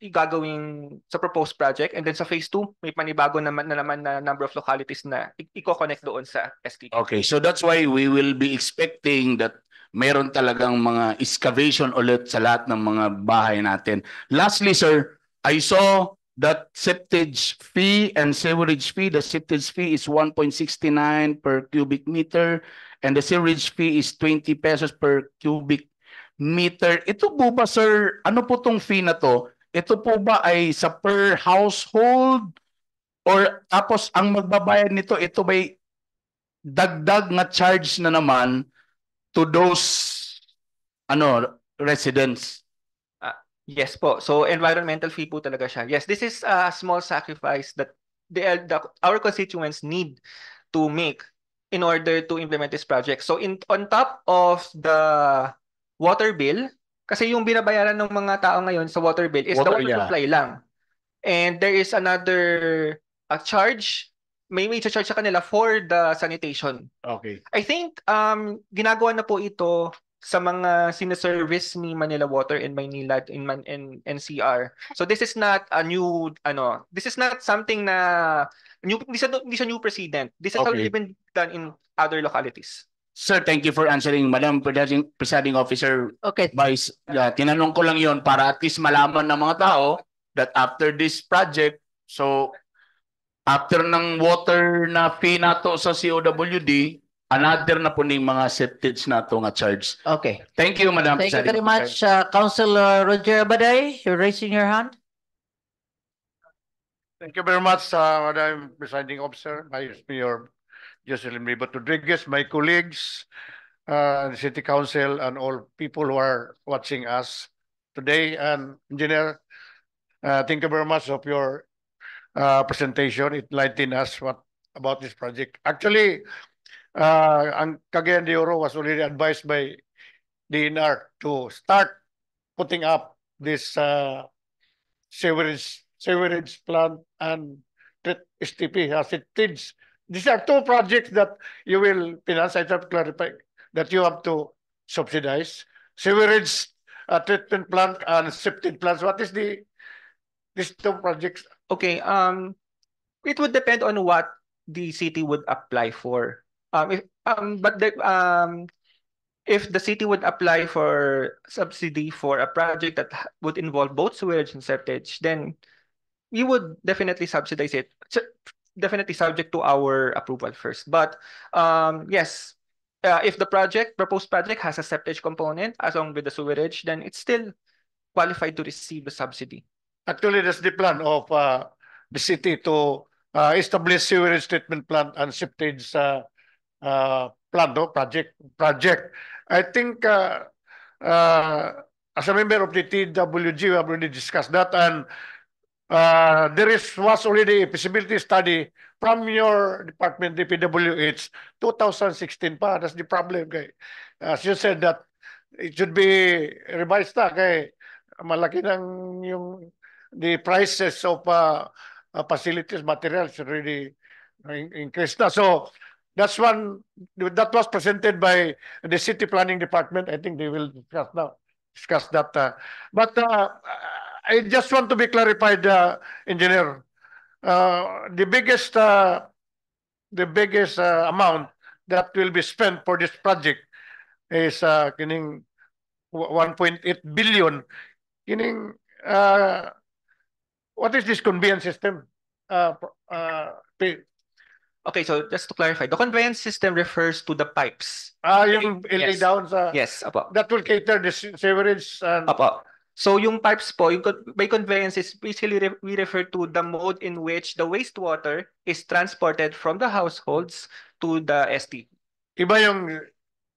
[SPEAKER 6] igagawing sa proposed project, and then sa phase 2 may panibago naman na number of localities na i-connect doon sa STP.
[SPEAKER 8] Okay, so that's why we will be expecting that meron talagang mga excavation ulit sa lahat ng mga bahay natin. Lastly, sir, I saw that septage fee and sewerage fee. The septage fee is 1.69 per cubic meter and the sewerage fee is 20 pesos per cubic meter. Ito po ba, sir, ano po tong fee na to? Ito po ba ay sa per household? Or tapos ang magbabayad nito, ito ba'y dagdag na charge na naman to those residents?
[SPEAKER 6] Yes po. So environmental fee po talaga siya. Yes, this is a small sacrifice that our constituents need to make in order to implement this project. So on top of the water bill, Kasi yung binabayaran ng mga tao ngayon sa water bill is the
[SPEAKER 8] Water,
[SPEAKER 6] water
[SPEAKER 8] yeah.
[SPEAKER 6] supply lang. And there is another charge, may charge sa kanila for the sanitation.
[SPEAKER 8] Okay.
[SPEAKER 6] I think ginagawa na po ito sa mga sinaservice ni Manila Water in Maynila in NCR. So this is not a new this is not something na new, hindi siya new precedent. This has already
[SPEAKER 8] Okay.
[SPEAKER 6] been done in other localities.
[SPEAKER 8] Sir, thank you for answering, Madam Presiding Officer.
[SPEAKER 1] Okay.
[SPEAKER 8] Vice, tinanong ko lang yon para at least malaman ng mga tao that after this project, so after ng water na fee nato sa COWD, another na po ning mga septage nato nga charge.
[SPEAKER 1] Okay.
[SPEAKER 8] Thank you, Madam
[SPEAKER 1] Thank you
[SPEAKER 8] Presiding
[SPEAKER 1] very
[SPEAKER 8] Officer.
[SPEAKER 1] much, Councilor Roger Abaday. You're raising your hand.
[SPEAKER 9] Thank you very much, Madam Presiding Officer, Vice Mayor Jocelyn Ribat Rodriguez, my colleagues, the City Council, and all people who are watching us today. And Engineer, thank you very much of your presentation. It enlightened us about this project. Actually, ang Cagayan de Oro was already advised by DNR to start putting up this sewerage plant and STP, septage. These are two projects that you will finance. I have to clarify that you have to subsidize. Sewerage treatment plant and septic plants. What is these two projects?
[SPEAKER 6] Okay, it would depend on what the city would apply for. If the city would apply for subsidy for a project that would involve both sewage and septage, then we would definitely subsidize it. Definitely subject to our approval first. But yes, if the proposed project has a septage component along with the sewerage, then it's still qualified to receive the subsidy.
[SPEAKER 9] Actually, that's the plan of the city to establish sewerage treatment plant and septage plant, no? Project. I think as a member of the TWG, we have already discussed that, and there was already a feasibility study from your department, DPWH, 2016 pa. That's the problem. Kay. As you said that it should be revised na kay malaki ng yung the prices of facilities, materials already increased na. So that was presented by the city planning department. I think they will discuss that. But I just want to be clarified, Engineer. The biggest amount that will be spent for this project is kining 1.8 billion. Kining what is this conveyance system?
[SPEAKER 6] Okay, so just to clarify, the conveyance system refers to the pipes.
[SPEAKER 9] Yung ilay
[SPEAKER 6] Yes.
[SPEAKER 9] down sa
[SPEAKER 6] Yes, apo.
[SPEAKER 9] that will cater the sewerage and
[SPEAKER 6] Apo. So yung pipes po, by conveyance is basically we refer to the mode in which the wastewater is transported from the households to the ST.
[SPEAKER 9] iba yung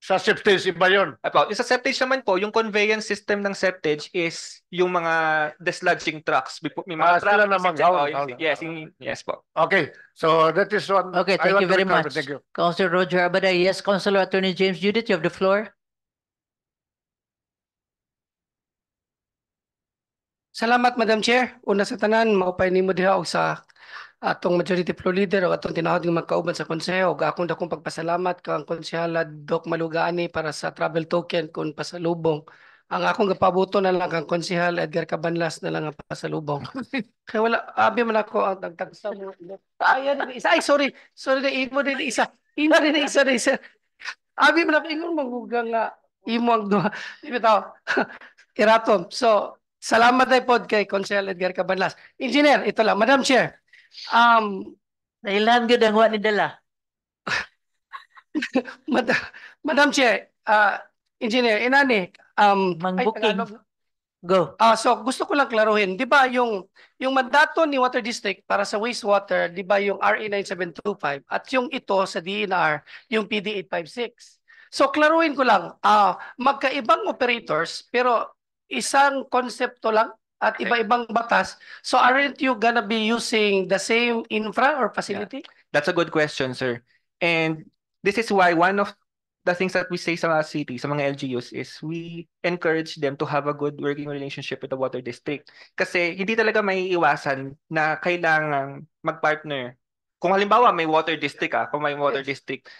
[SPEAKER 9] sa septage, iba yun.
[SPEAKER 6] Apo, sa septage naman po, yung conveyance system ng septage is yung mga desludging trucks. May mga
[SPEAKER 9] sila
[SPEAKER 6] trucks,
[SPEAKER 9] namang haul.
[SPEAKER 6] yes po.
[SPEAKER 9] Okay, so that is one.
[SPEAKER 1] Okay,
[SPEAKER 9] I
[SPEAKER 1] thank
[SPEAKER 9] want
[SPEAKER 1] you
[SPEAKER 9] to
[SPEAKER 1] very
[SPEAKER 9] clarify.
[SPEAKER 1] much.
[SPEAKER 9] Thank you.
[SPEAKER 1] Councilor Roger Abaday. Yes, Councilor Attorney James Judith, you have the floor.
[SPEAKER 10] Salamat, Madam Chair. Una sa tanan, maupay nimo diha og sa atong majority floor leader o atong tinahod ng magkauban sa konseho ug akong dakong pagpasalamat kang konsehala Doc Malugani para sa travel token kun pasalubong. Ang akong gapabuto na lang kang konsehal Edgar Cabanlas na lang ang pasalubong. Kaya wala abi man ako ang tagtagsa mo. Ayan isa. Ay sorry. Sorry na imo din isa. Imo din isa. Abi man ako ingon maghugang nga imo ang duha. Di bitaw. Iratom. So salamat ay pod kay Konsehal Edgar Cabanlas. Engineer, ito lang. Madam Chair,
[SPEAKER 1] Nailan gud ang wa ni dala.
[SPEAKER 10] Madam Chair, Engineer, inani,
[SPEAKER 1] Mang-booking. Go.
[SPEAKER 10] so gusto ko lang klaruhin, di ba yung mandato ni Water District para sa wastewater, di ba yung RA 9725 at yung ito sa DNR, yung PD 856. So klaruhin ko lang, magkaibang operators pero isang konsepto lang at iba-ibang batas. So aren't you gonna be using the same infra or facility?
[SPEAKER 6] That's a good question, sir. And this is why one of the things that we say sa mga city, sa mga LGUs is we encourage them to have a good working relationship with the water district. Kasi hindi talaga may iwasan na kailangang mag-partner. Kung halimbawa may water district kung may water district,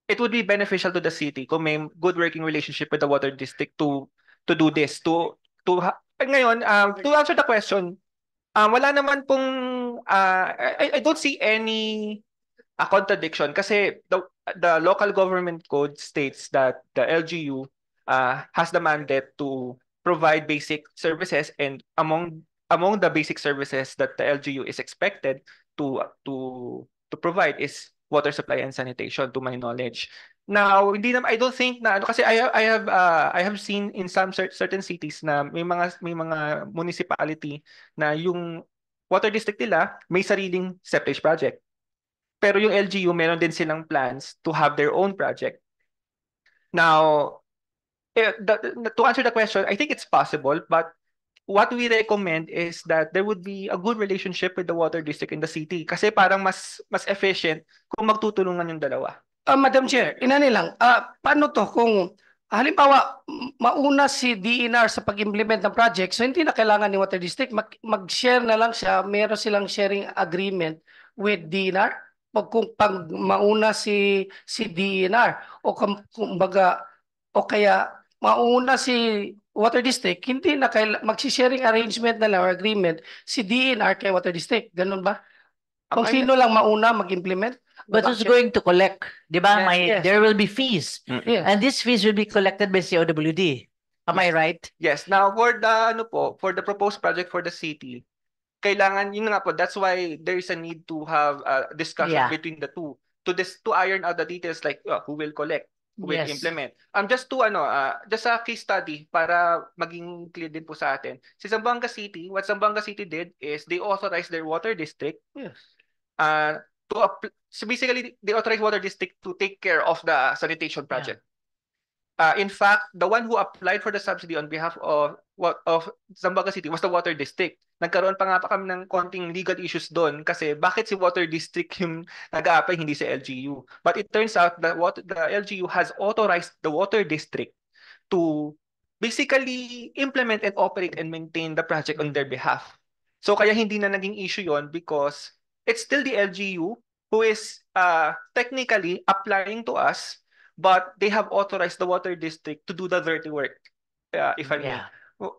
[SPEAKER 6] it would be beneficial to the city kung may good working relationship with the water district to do this. Ngayon, to answer the question, wala naman pong I don't see any contradiction kasi the local government code states that the LGU has the mandate to provide basic services, and among the basic services that the LGU is expected to provide is water supply and sanitation, to my knowledge. Now, I don't think na kasi I have seen in some certain cities na may mga municipality na yung water district nila may sariling septage project. Pero yung LGU meron din silang plans to have their own project. Now, to answer the question, I think it's possible, but what we recommend is that there would be a good relationship with the water district in the city kasi parang mas efficient kung magtutulungan yung dalawa.
[SPEAKER 10] Madam Chair, inani lang, paano to kung halimbawa mauna si DENR sa pag-implement ng project, so hindi na kailangan ni Water District, mag-share na lang siya, meron silang sharing agreement with DENR? Kung pag mauna si DENR o kumbaga o kaya mauna si Water District, hindi na mag-sharing arrangement na lang or agreement si DENR kay Water District. Ganun ba? Kung sino lang mauna mag-implement?
[SPEAKER 1] But who's going to collect? Diba?
[SPEAKER 10] Yes.
[SPEAKER 1] There will be fees.
[SPEAKER 10] Yes.
[SPEAKER 1] And these fees will be collected by COWD. Am I right?
[SPEAKER 6] Yes. Now, for the proposed project for the city, kailangan, yun nga po, that's why there is a need to have a discussion between the two to iron out the details like who will collect, who will implement. Just a case study para maging clear din po sa atin. Zamboanga City, what Zamboanga City did is they authorized their water district so basically they authorized water district to take care of the sanitation project. In fact, the one who applied for the subsidy on behalf of Zamboanga City was the water district. Nagkaroon pa nga kami ng konting legal issues doon kasi bakit si water district yung nag-a-apply, hindi si LGU. But it turns out that the LGU has authorized the water district to basically implement and operate and maintain the project on their behalf. So kaya hindi na naging issue yon because it's still the LGU who is technically applying to us, but they have authorized the water district to do the dirty work, if I may,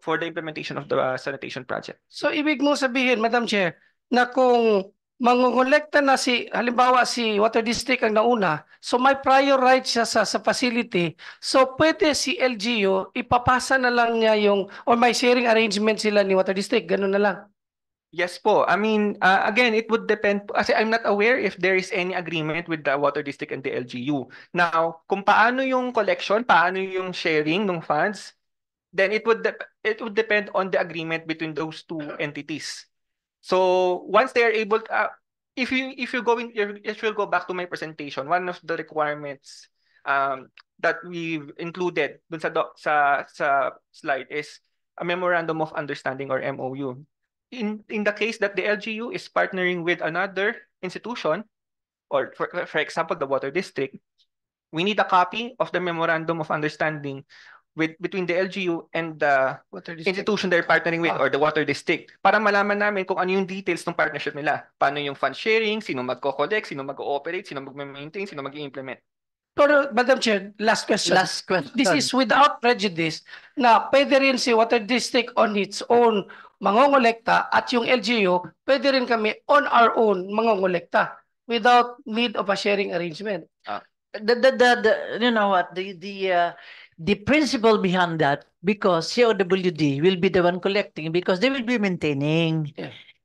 [SPEAKER 6] for the implementation of the sanitation project.
[SPEAKER 10] So ibig mo sabihin, Madam Chair, na kung mangongolekta na halimbawa si Water District ang nauna, so may prior right siya sa facility, so pwede si LGU, ipapasa na lang niya or may sharing arrangement sila ni Water District, ganun na lang.
[SPEAKER 6] Yes po. I mean, again, it would depend. Kasi I'm not aware if there is any agreement with the Water District and the LGU. Now, kung paano yung collection, paano yung sharing ng funds, then it would depend on the agreement between those two entities. So once they are able to, if you'll go back to my presentation, one of the requirements that we've included dun sa slide is a memorandum of understanding or MOU. In the case that the LGU is partnering with another institution, or for example, the Water District, we need a copy of the memorandum of understanding between the LGU and the institution they're partnering with or the Water District para malaman namin kung ano yung details ng partnership nila. Paano yung fund sharing, sino magko-collect, sino mag-ooperate, sino mag-maintain, sino mag-implement.
[SPEAKER 10] Pero, Madam Chair, last question. This is without prejudice na pwede rin si Water District on its own mangongolekta at yung LGU, pwede rin kami on our own mangongolekta without need of a sharing arrangement.
[SPEAKER 1] You know what, the principle behind that, because COWD will be the one collecting because they will be maintaining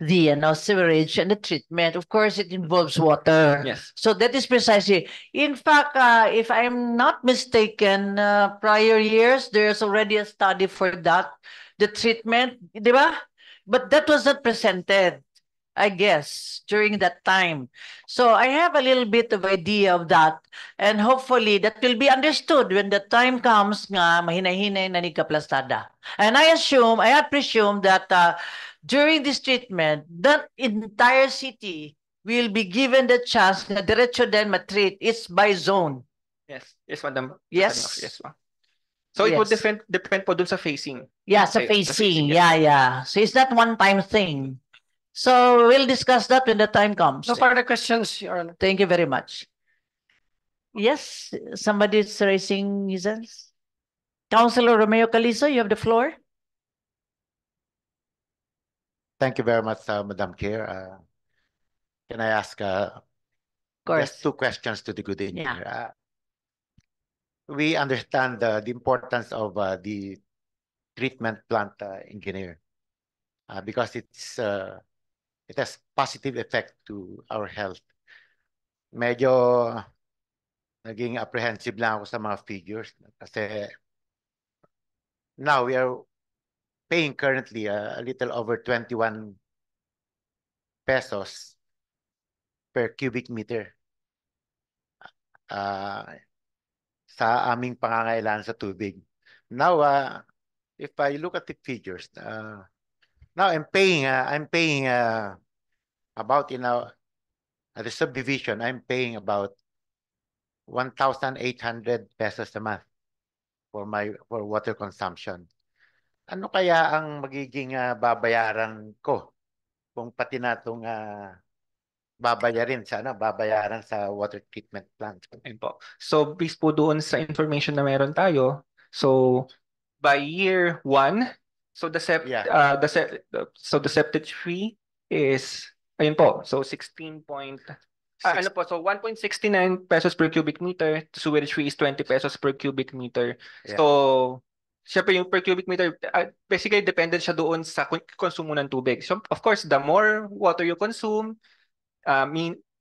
[SPEAKER 1] the sewerage and the treatment. Of course, it involves water.
[SPEAKER 6] Yes.
[SPEAKER 1] So that is precisely. In fact, if I'm not mistaken, prior years, there's already a study for that, the treatment, di ba? But that was not presented, I guess, during that time. So I have a little bit of idea of that. And hopefully that will be understood when the time comes nga mahinahinay na ni Kaplastada. And I presume that during this treatment, that entire city will be given the chance na diretso din matreat. It's by zone.
[SPEAKER 6] Yes, yes, Madam.
[SPEAKER 1] Yes.
[SPEAKER 6] Yes, ma'am. So it would
[SPEAKER 1] Yes.
[SPEAKER 6] depend po dun sa facing.
[SPEAKER 1] Yeah, sa
[SPEAKER 6] Sa
[SPEAKER 1] facing.
[SPEAKER 6] yes.
[SPEAKER 1] Yeah. So it's not one-time thing. So we'll discuss that when the time comes.
[SPEAKER 10] No further questions, Your Honor.
[SPEAKER 1] Thank you very much. Yes, somebody is raising his hands. Councilor Romeo Calizo, you have the floor.
[SPEAKER 11] Thank you very much, Madam Chair. Can I ask
[SPEAKER 1] Of course.
[SPEAKER 11] just 2 questions to the good engineer? We understand the importance of the treatment plant engineer because it has positive effect to our health. Medyo naging apprehensive lang ako sa mga figures kasi now we are paying currently a little over 21 pesos per cubic meter sa aming pangangailangan sa tubig. Now, if I look at the figures, now I'm paying about at the subdivision, I'm paying about 1,800 pesos a month for water consumption. Ano kaya ang magiging babayaran ko kung pati natong babayaran sa water treatment plant?
[SPEAKER 6] Ayun po. So based po doon sa information na meron tayo, so by year 1, so the septic fee is ayun po. So 16 point ano po, so 1.69 pesos per cubic meter, the sewage fee is 20 pesos per cubic meter.
[SPEAKER 11] Yeah.
[SPEAKER 6] So syempre yung per cubic meter basically dependent siya doon sa konsumo ng tubig. So of course, the more water you consume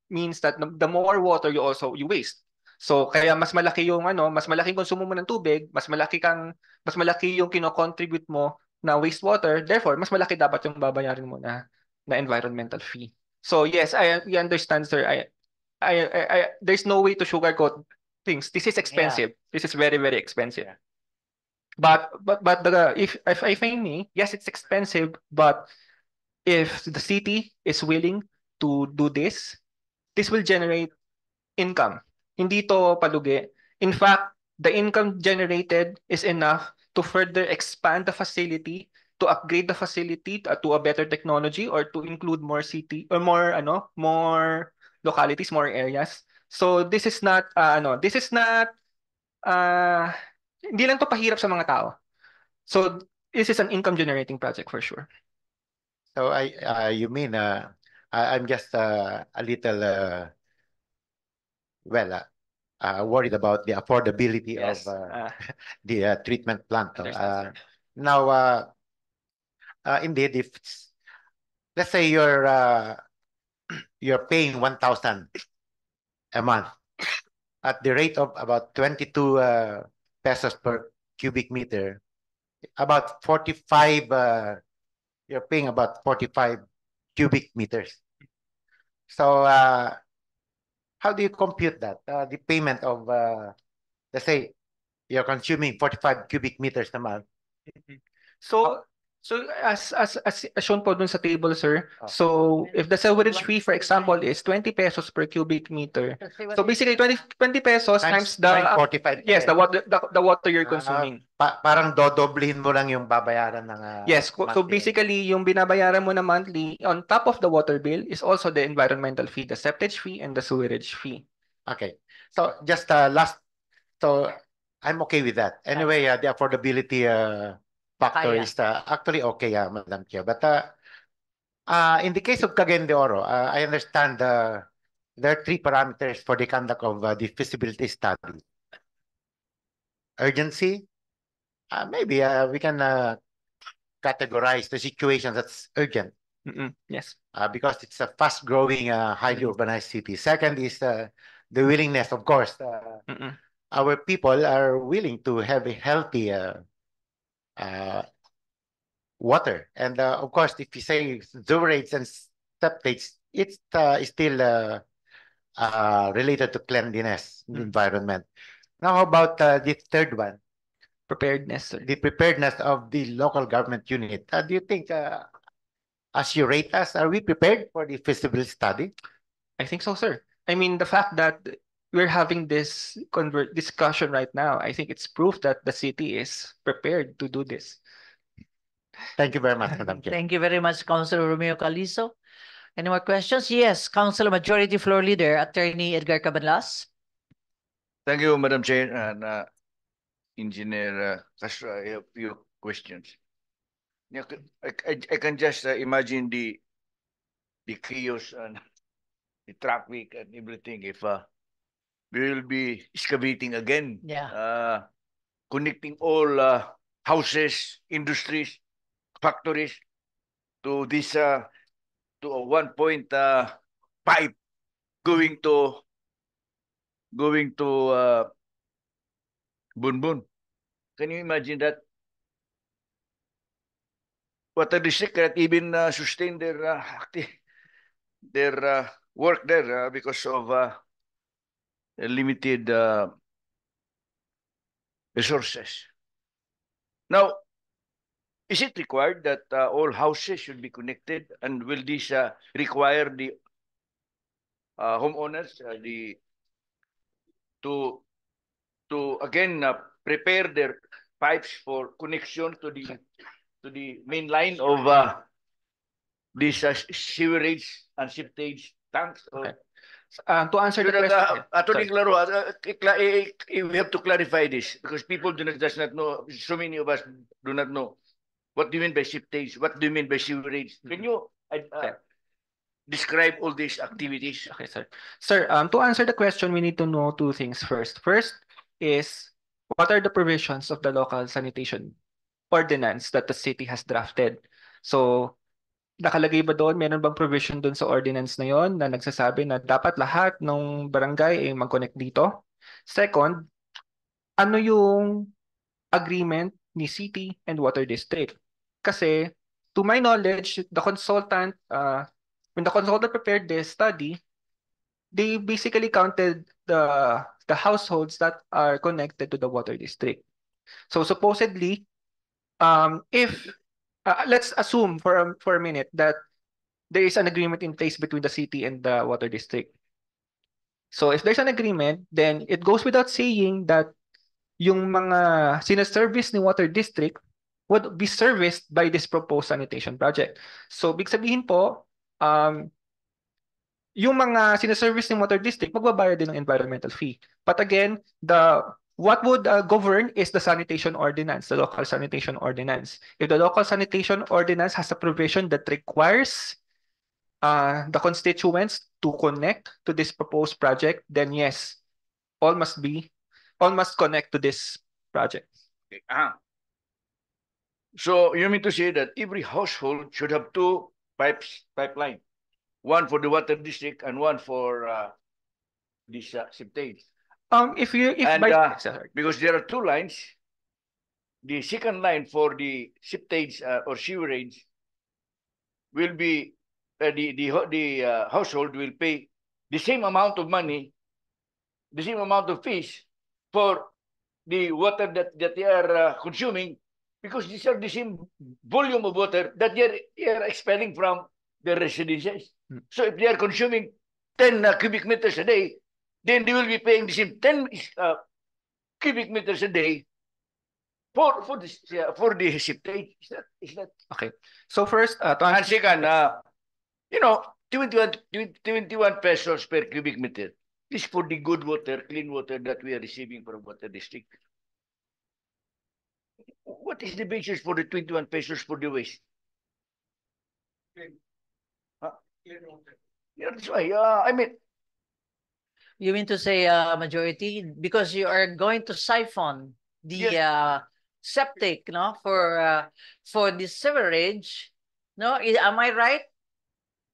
[SPEAKER 6] means that the more water you waste. So kaya mas malaki yung mas malaking konsumo mo ng tubig, mas malaki yung kino-contribute mo na wastewater, therefore mas malaki dapat yung babayarin mo na environmental fee. So yes, we understand, sir. There's no way to sugarcoat things. This is expensive. Yeah. This is very, very expensive. Yeah. But if I may, yes, it's expensive, but if the city is willing to do this will generate income. Hindi to palugi. In fact, the income generated is enough to further expand the facility, to upgrade the facility to a better technology, or to include more city or more localities, more areas. So this is not hindi lang to pahirap sa mga tao. So this is an income generating project for sure.
[SPEAKER 11] So you mean I'm just a little worried about the affordability of the treatment plant. Now, indeed, if let's say you're paying 1,000 a month at the rate of about 22 pesos per cubic meter, about 45. You're paying about 45 cubic meters. So how do you compute that? The payment of, let's say, you're consuming 45 cubic meters a month.
[SPEAKER 6] So as shown po dun sa table, sir. So if the sewage fee, for example, is 20 pesos per cubic meter. So basically 20 pesos times the
[SPEAKER 11] 45.
[SPEAKER 6] Yes, the water you're consuming.
[SPEAKER 11] Parang dodoblihin mo lang yung babayaran ng
[SPEAKER 6] yes, so basically yung binabayaran mo na monthly on top of the water bill is also the environmental fee, the septage fee and the sewerage fee.
[SPEAKER 11] Okay. So just last, so I'm okay with that. Anyway, the affordability factor is actually okay, Madam Chair. But in the case of Cagayan de Oro, I understand there are 3 parameters for the conduct of the feasibility study. Urgency, maybe we can categorize the situation that's urgent.
[SPEAKER 6] Yes.
[SPEAKER 11] Because it's a fast-growing, highly urbanized city. Second is the willingness, of course. Our people are willing to have a healthy water, and of course, if you say sewerage and septages, it's still related to cleanliness in the environment. Now, how about the third one?
[SPEAKER 6] Preparedness, sir.
[SPEAKER 11] The preparedness of the local government unit. Do you think, as you rate us, are we prepared for the feasibility study?
[SPEAKER 6] I think so, sir. I mean, the fact that we're having this discussion right now. I think it's proof that the city is prepared to do this.
[SPEAKER 11] Thank you very much, Madam Chair.
[SPEAKER 1] Thank you very much, Councilor Romeo Calizo. Any more questions? Yes, Councilor Majority Floor Leader, Attorney Edgar Cabanlas.
[SPEAKER 5] Thank you, Madam Chair, and Engineer Castro. I have few questions. Yeah, I can just imagine the chaos and the traffic and everything if we will be excavating again.
[SPEAKER 1] Yeah.
[SPEAKER 5] Connecting all houses, industries, factories to this to a 1 point pipe going to Bunbun. Can you imagine that? Water district cannot even sustain their work there because of limited resources. Now, is it required that all houses should be connected, and will this require the homeowners to again prepare their pipes for connection to the main line of these sewerage and septage tanks?
[SPEAKER 6] Okay. To answer the question,
[SPEAKER 5] Attorney Claro, we have to clarify this because people does not know. So many of us do not know. What do you mean by septage? What do you mean by sewerage? Can you describe all these activities?
[SPEAKER 6] Okay, sir. Sir, to answer the question, we need to know two things first. First is, what are the provisions of the local sanitation ordinance that the city has drafted? So, nakalagay ba doon, meron bang provision doon sa ordinance na yon na nagsasabi na dapat lahat ng barangay ay mag-connect dito? Second, ano yung agreement ni city and water district? Kasi, to my knowledge, the consultant, when the consultant prepared this study, they basically counted the households that are connected to the water district. So supposedly, if let's assume for a minute that there is an agreement in place between the city and the water district. So if there's an agreement, then it goes without saying that yung mga sinaservice ni water district would be serviced by this proposed sanitation project. So big sabihin po, yung mga sinaservice ng water district, magbabayad din ng environmental fee. But again, what would govern is the sanitation ordinance, the local sanitation ordinance. If the local sanitation ordinance has a provision that requires the constituents to connect to this proposed project, then yes, all must connect to this project.
[SPEAKER 5] Okay. So you mean to say that every household should have two pipeline, one for the water district and one for this septage? Because there are two lines, the second line for the septage or sewerage will be the household will pay the same amount of money, the same amount of fees for the water that they are consuming, because these are the same volume of water that they are expelling from their residences. So if they are consuming 10 cubic meters a day, then they will be paying the same 10 cubic meters a day for the septage. Is that
[SPEAKER 6] okay? So first,
[SPEAKER 5] and second, 21 pesos per cubic meter. This is for the good water, clean water that we are receiving from water district. What is the basis for the 21 pesos for the waste? Yeah, that's why. I mean,
[SPEAKER 1] you mean to say majority because you are going to siphon the septic, no, for the sewerage, no? Am I right?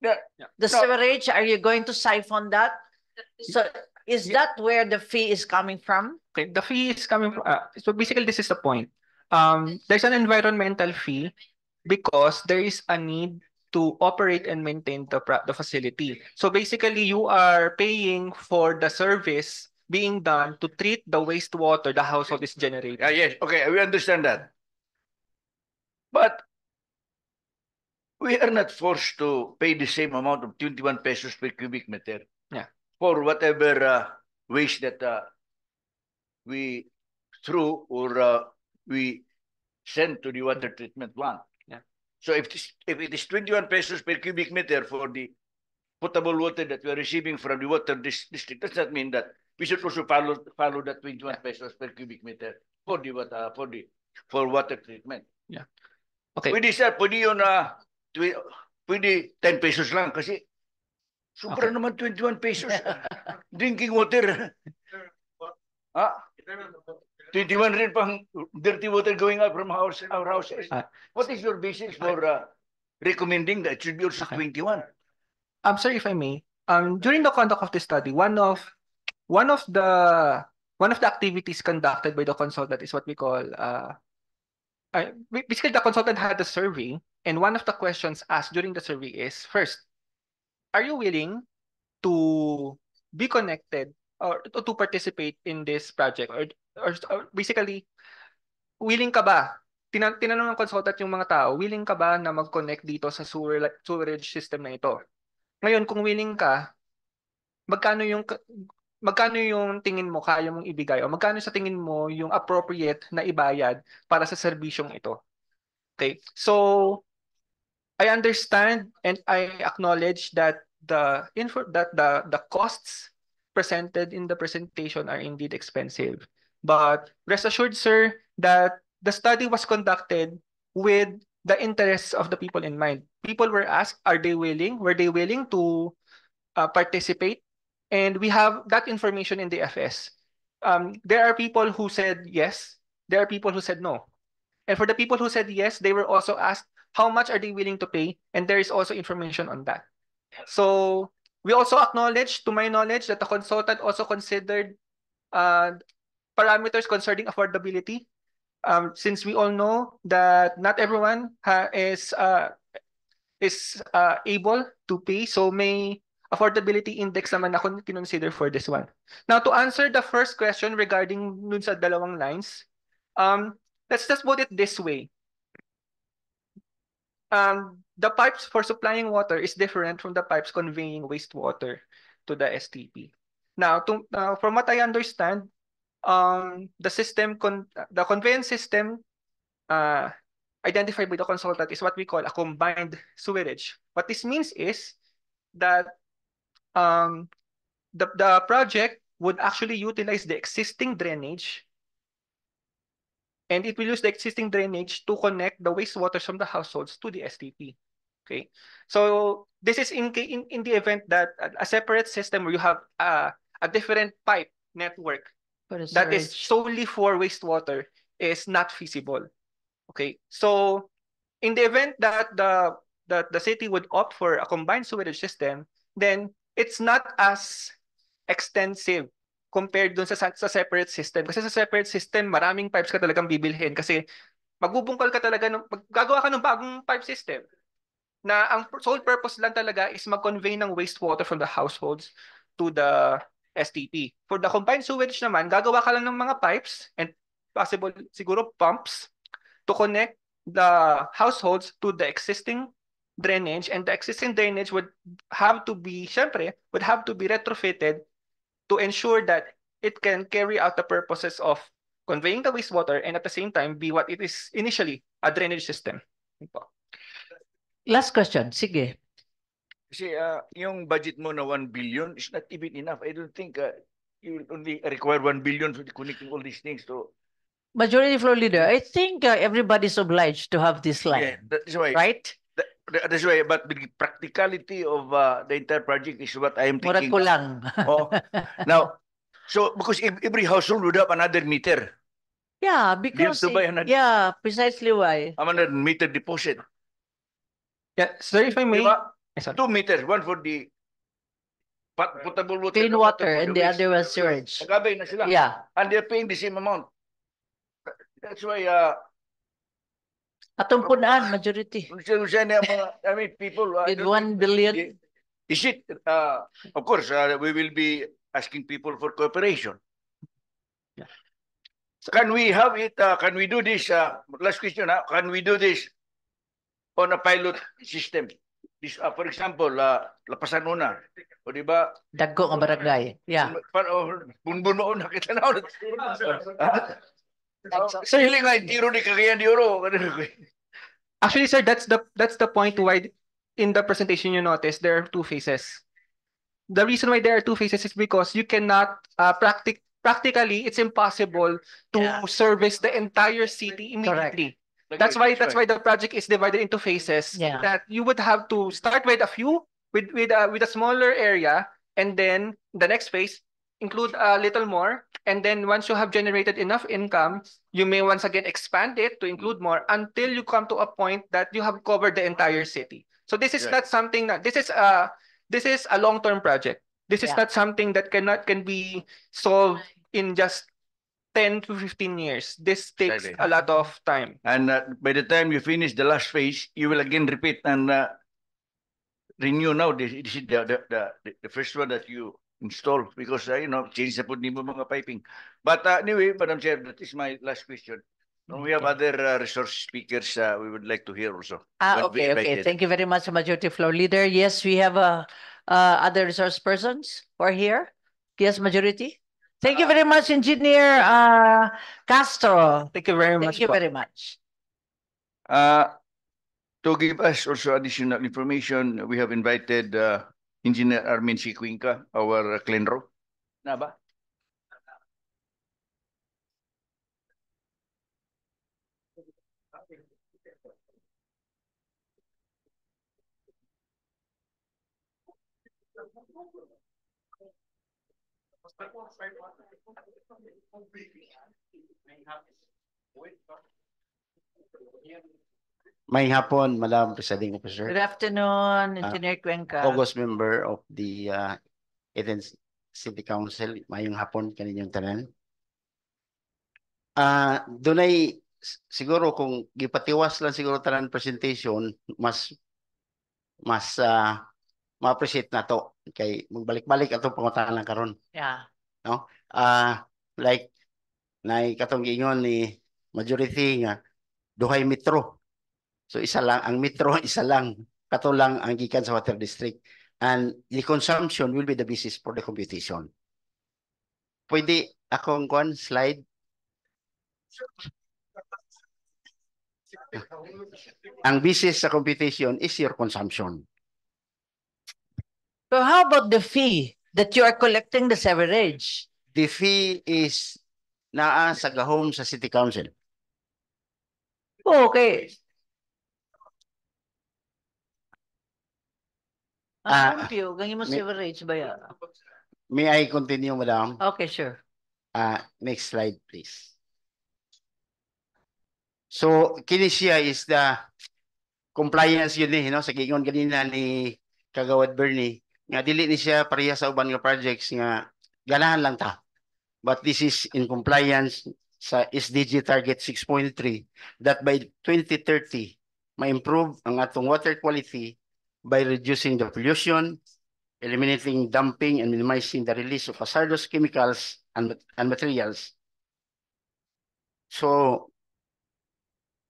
[SPEAKER 5] Yeah.
[SPEAKER 1] The sewerage, are you going to siphon that? So is that where the fee is coming from?
[SPEAKER 6] Okay, the fee is coming from. So basically, this is the point. There's an environmental fee because there is a need to operate and maintain the facility. So basically, you are paying for the service being done to treat the wastewater the household is generating.
[SPEAKER 5] Yes, okay, we understand that. But we are not forced to pay the same amount of 21 pesos per cubic meter.
[SPEAKER 6] Yeah.
[SPEAKER 5] For whatever waste that we threw or we sent to the water treatment plant.
[SPEAKER 6] Yeah.
[SPEAKER 5] So if it is 21 pesos per cubic meter for the potable water that we are receiving from the water district, does that mean that we should also follow that 21 pesos per cubic meter for the for water treatment?
[SPEAKER 6] Yeah. Okay.
[SPEAKER 5] Pwede sir, pwede yun pwede 10 pesos lang kasi sobra
[SPEAKER 6] Okay.
[SPEAKER 5] naman 21 pesos. Drinking water. Ah? 21 rin pang dirty water going out from our houses. What is your basis for recommending that it should be also 21?
[SPEAKER 6] Sir, if I may, during the conduct of the study, one of the activities conducted by the consultant is what we call basically the consultant had a survey, and one of the questions asked during the survey is, first, are you willing to be connected or to participate in this project, or basically willing ka ba? Tinanong ng consultant yung mga tao, willing ka ba na mag-connect dito sa sewerage system na ito? Ngayon, kung willing ka, magkano yung tingin mo kaya mong ibigay, o magkano sa tingin mo yung appropriate na ibayad para sa serbisyong ito? Okay? So I understand and I acknowledge that the costs presented in the presentation are indeed expensive. But rest assured, sir, that the study was conducted with the interests of the people in mind. People were asked, were they willing to participate? And we have that information in the FS. There are people who said yes. There are people who said no. And for the people who said yes, they were also asked how much are they willing to pay, and there is also information on that. So we also acknowledge, to my knowledge, that the consultant also considered parameters concerning affordability. Since we all know that not everyone is able to pay, so may affordability index naman ako kinonsider for this one. Now, to answer the first question regarding nun sa dalawang lines, let's just put it this way. The pipes for supplying water is different from the pipes conveying wastewater to the STP. Now, from what I understand, the conveyance system identified by the consultant is what we call a combined sewerage. What this means is that the project would actually utilize the existing drainage, and it will use the existing drainage to connect the wastewater from the households to the STP. Okay, so this is in the event that a separate system where you have a different pipe network that is solely for wastewater is not feasible. Okay, so in the event that the city would opt for a combined sewerage system, then it's not as extensive compared dun sa separate system. Kasi sa separate system, maraming pipes ka talagang bibilhin kasi magbubungkal ka talaga, gagawa ka ng bagong pipe system na ang sole purpose lang talaga is mag-convey ng wastewater from the households to the STP. For the combined sewage naman, gagawa ka lang ng mga pipes and possible siguro pumps to connect the households to the existing drainage, and the existing drainage would have to be retrofitted to ensure that it can carry out the purposes of conveying the wastewater and at the same time be what it is initially, a drainage system.
[SPEAKER 1] Last question, sige.
[SPEAKER 5] Kasi yung budget mo na 1 billion is not even enough. I don't think you will only require 1 billion for connecting all these things. So
[SPEAKER 1] Majority Floor Leader, I think everybody's obliged to have this line,
[SPEAKER 5] yeah, that's why,
[SPEAKER 1] right?
[SPEAKER 5] That's why, but the practicality of the entire project is what I am
[SPEAKER 1] Murat
[SPEAKER 5] thinking.
[SPEAKER 1] ko lang.
[SPEAKER 5] Now, so because every household would have another meter.
[SPEAKER 1] Yeah, because yeah, precisely why.
[SPEAKER 5] 100 meter deposit.
[SPEAKER 6] Yeah, sir, if I may.
[SPEAKER 5] Diba? 2 meters, one for the potable water,
[SPEAKER 1] Clean water, and the other was sewage.
[SPEAKER 5] Nagabay na sila.
[SPEAKER 1] Yeah.
[SPEAKER 5] And they're paying the same amount. That's why
[SPEAKER 1] Atong punaan, majority.
[SPEAKER 5] I mean, people
[SPEAKER 1] with 1 billion.
[SPEAKER 5] Is it of course we will be asking people for cooperation.
[SPEAKER 6] Yeah.
[SPEAKER 5] So, can we have it? Can we do this? Last question. Can we do this on a pilot system? this, for example, Lapasan Una, o di ba?
[SPEAKER 1] Dagko nga barangay. Yeah.
[SPEAKER 5] Bunbun mo nakita na ulit. Sa hiling nga, tiro ni Cagayan de Oro.
[SPEAKER 6] Actually, sir, that's the point why in the presentation you notice there are two phases. The reason why there are two phases is because you cannot practically it's impossible to service the entire city immediately. That's why the project is divided into phases.
[SPEAKER 1] Yeah.
[SPEAKER 6] That you would have to start with a few with a smaller area, and then the next phase include a little more, and then once you have generated enough income, you may once again expand it to include more until you come to a point that you have covered the entire city. So this is not something that this is a long-term project. This is not something that can be solved in just 10 to 15 years. This takes a lot of time.
[SPEAKER 5] And by the time you finish the last phase, you will again repeat and renew now. This is the first one that you install because, change the put mo mga piping. But anyway, Madam Chair, that is my last question. We have other resource speakers we would like to hear also.
[SPEAKER 1] Okay. Thank you very much, Majority Floor Leader. Yes, we have other resource persons who are here. Yes, Majority. Thank you very much, Engineer Castro.
[SPEAKER 6] Thank you very much.
[SPEAKER 1] Thank you very much.
[SPEAKER 5] To give us also additional information, we have invited Engineer Armin C. Cuenca, our CLENRO. Na ba?
[SPEAKER 12] May hapon, Madam Presiding Officer.
[SPEAKER 1] Good afternoon, Engineer Cuenca.
[SPEAKER 12] August member of the Athens City Council. Mayong hapon kaninyong tanan. Dunay siguro kung gipatiwas lang siguro tanan presentation, mas ma-appreciate na to kay magbalik-balik atong pangutangan karon.
[SPEAKER 1] Yeah.
[SPEAKER 12] No? Like nay katong giingon ni Majority nga duhay metro. So isa lang ang metro, isa lang kato lang ang gikan sa water district, and the consumption will be the basis for the computation. Pwede akong slide. Ang basis sa computation is your consumption.
[SPEAKER 1] So how about the fee that you are collecting the sewerage?
[SPEAKER 12] The fee is naa sa gahom sa City Council.
[SPEAKER 1] Okay. Ganyan mo sewerage ba yan?
[SPEAKER 12] May I continue, Madam?
[SPEAKER 1] Okay, sure.
[SPEAKER 12] Next slide, please. So, kini siya is the compliance yun sa giingon kanina ni Kagawad Bernie, nga dili ni siya pareha sa uban nga projects nga ganahan lang ta. But this is in compliance sa SDG target 6.3 that by 2030 ma-improve ang atong water quality by reducing the pollution, eliminating dumping, and minimizing the release of hazardous chemicals and materials. So,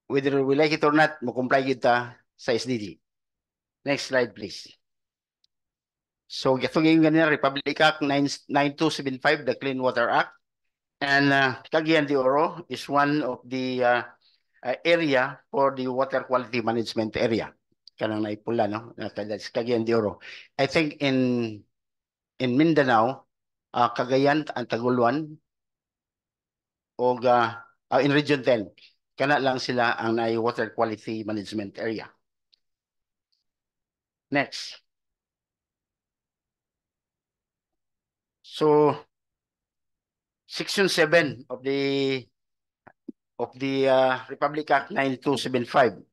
[SPEAKER 12] whether we like it or not, mo-comply kita sa SDG. Next slide, please. So, itong yung ganyan, Republic Act 9275, the Clean Water Act. And Cagayan de Oro is one of the area for the water quality management area. Kanang naipula, no? That's Cagayan de Oro. I think in Mindanao, Cagayan and Taguluan, o in Region 10, kana lang sila ang water quality management area. Next. So, Section 7 of the Republic Act 9275.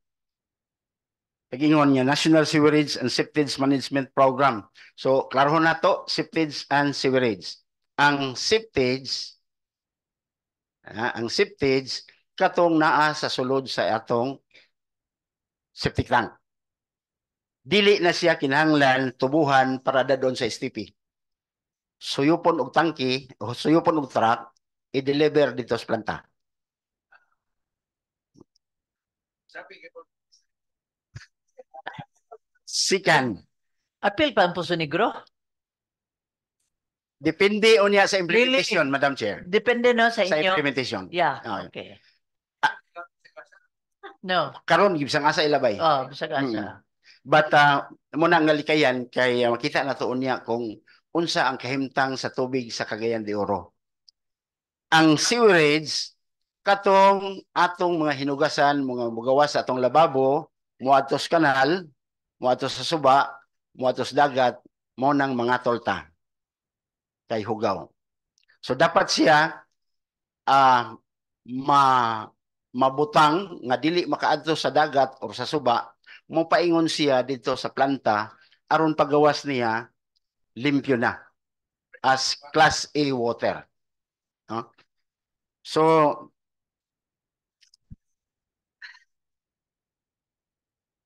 [SPEAKER 12] Nagingon niya, National Sewerage and Septage Management Program. So, klaro na to, septage and sewerage. Ang septage, katong naa sa sulod sa atong septic tank. Dili na siya kinahanglan tubuhan para dadon sa STP. Suyupon og tangke o suyupon og truck, i-deliver dito sa planta. Second,
[SPEAKER 1] Apil pa ang Puso Negro?
[SPEAKER 12] depende on niya sa implementation, Madam Chair.
[SPEAKER 1] Depende no sa
[SPEAKER 12] Sa
[SPEAKER 1] inyo.
[SPEAKER 12] implementation.
[SPEAKER 1] Yeah,
[SPEAKER 12] Ah,
[SPEAKER 1] okay. No.
[SPEAKER 12] Karon gibsang asa ilabay.
[SPEAKER 1] Oh, bisag asa.
[SPEAKER 12] But muna ang nalikayan kay makita na tuon niya kung unsa ang kahimtang sa tubig sa Cagayan de Oro. Ang sewerage katong atong mga hinugasan, mga mugawas sa atong lababo, muadto sa kanal, muadto sa suba, muadto sa dagat, mo nang mga tolta kay hugaw. So dapat siya mabutang nga dili makaadto sa dagat o sa suba, mo paingon siya dito sa planta aron paggawas niya limpyo na as class A water. No? So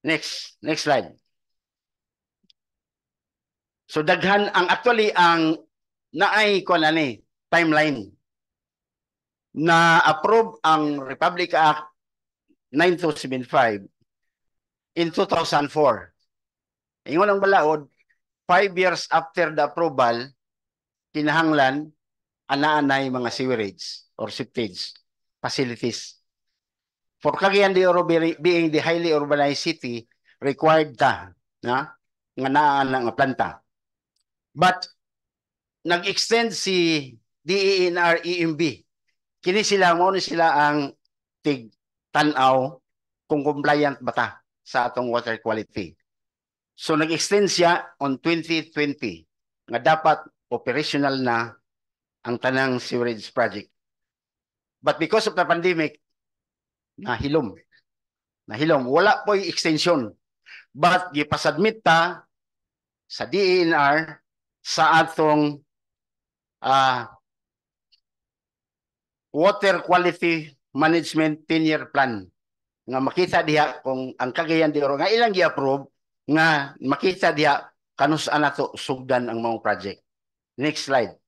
[SPEAKER 12] next slide. So daghan ang actually ang naay ko ani timeline na approve ang Republic Act 9275 in 2004. Ingon ang balaod, 5 years after the approval, kinahanglan ana-anay mga sewerage or septage facilities. For Cagayan de Oro being the highly urbanized city, required ta na nga naa nga planta. But nag-extend si DENR EMB. Kini sila mo ni sila ang tig-tanaw kung compliant ba ta sa atong water quality. So nag-extend siya on 2020 nga dapat operational na ang tanang sewerage project. But because of the pandemic, nahilom. Wala po yung extension. But gipasubmit ta sa DENR sa atong water quality management 10-year plan nga makita diha kung ang Cagayan de Oro nga ilang gi-approve nga makita diha kanus-an nato sugdan ang mga project. Next slide.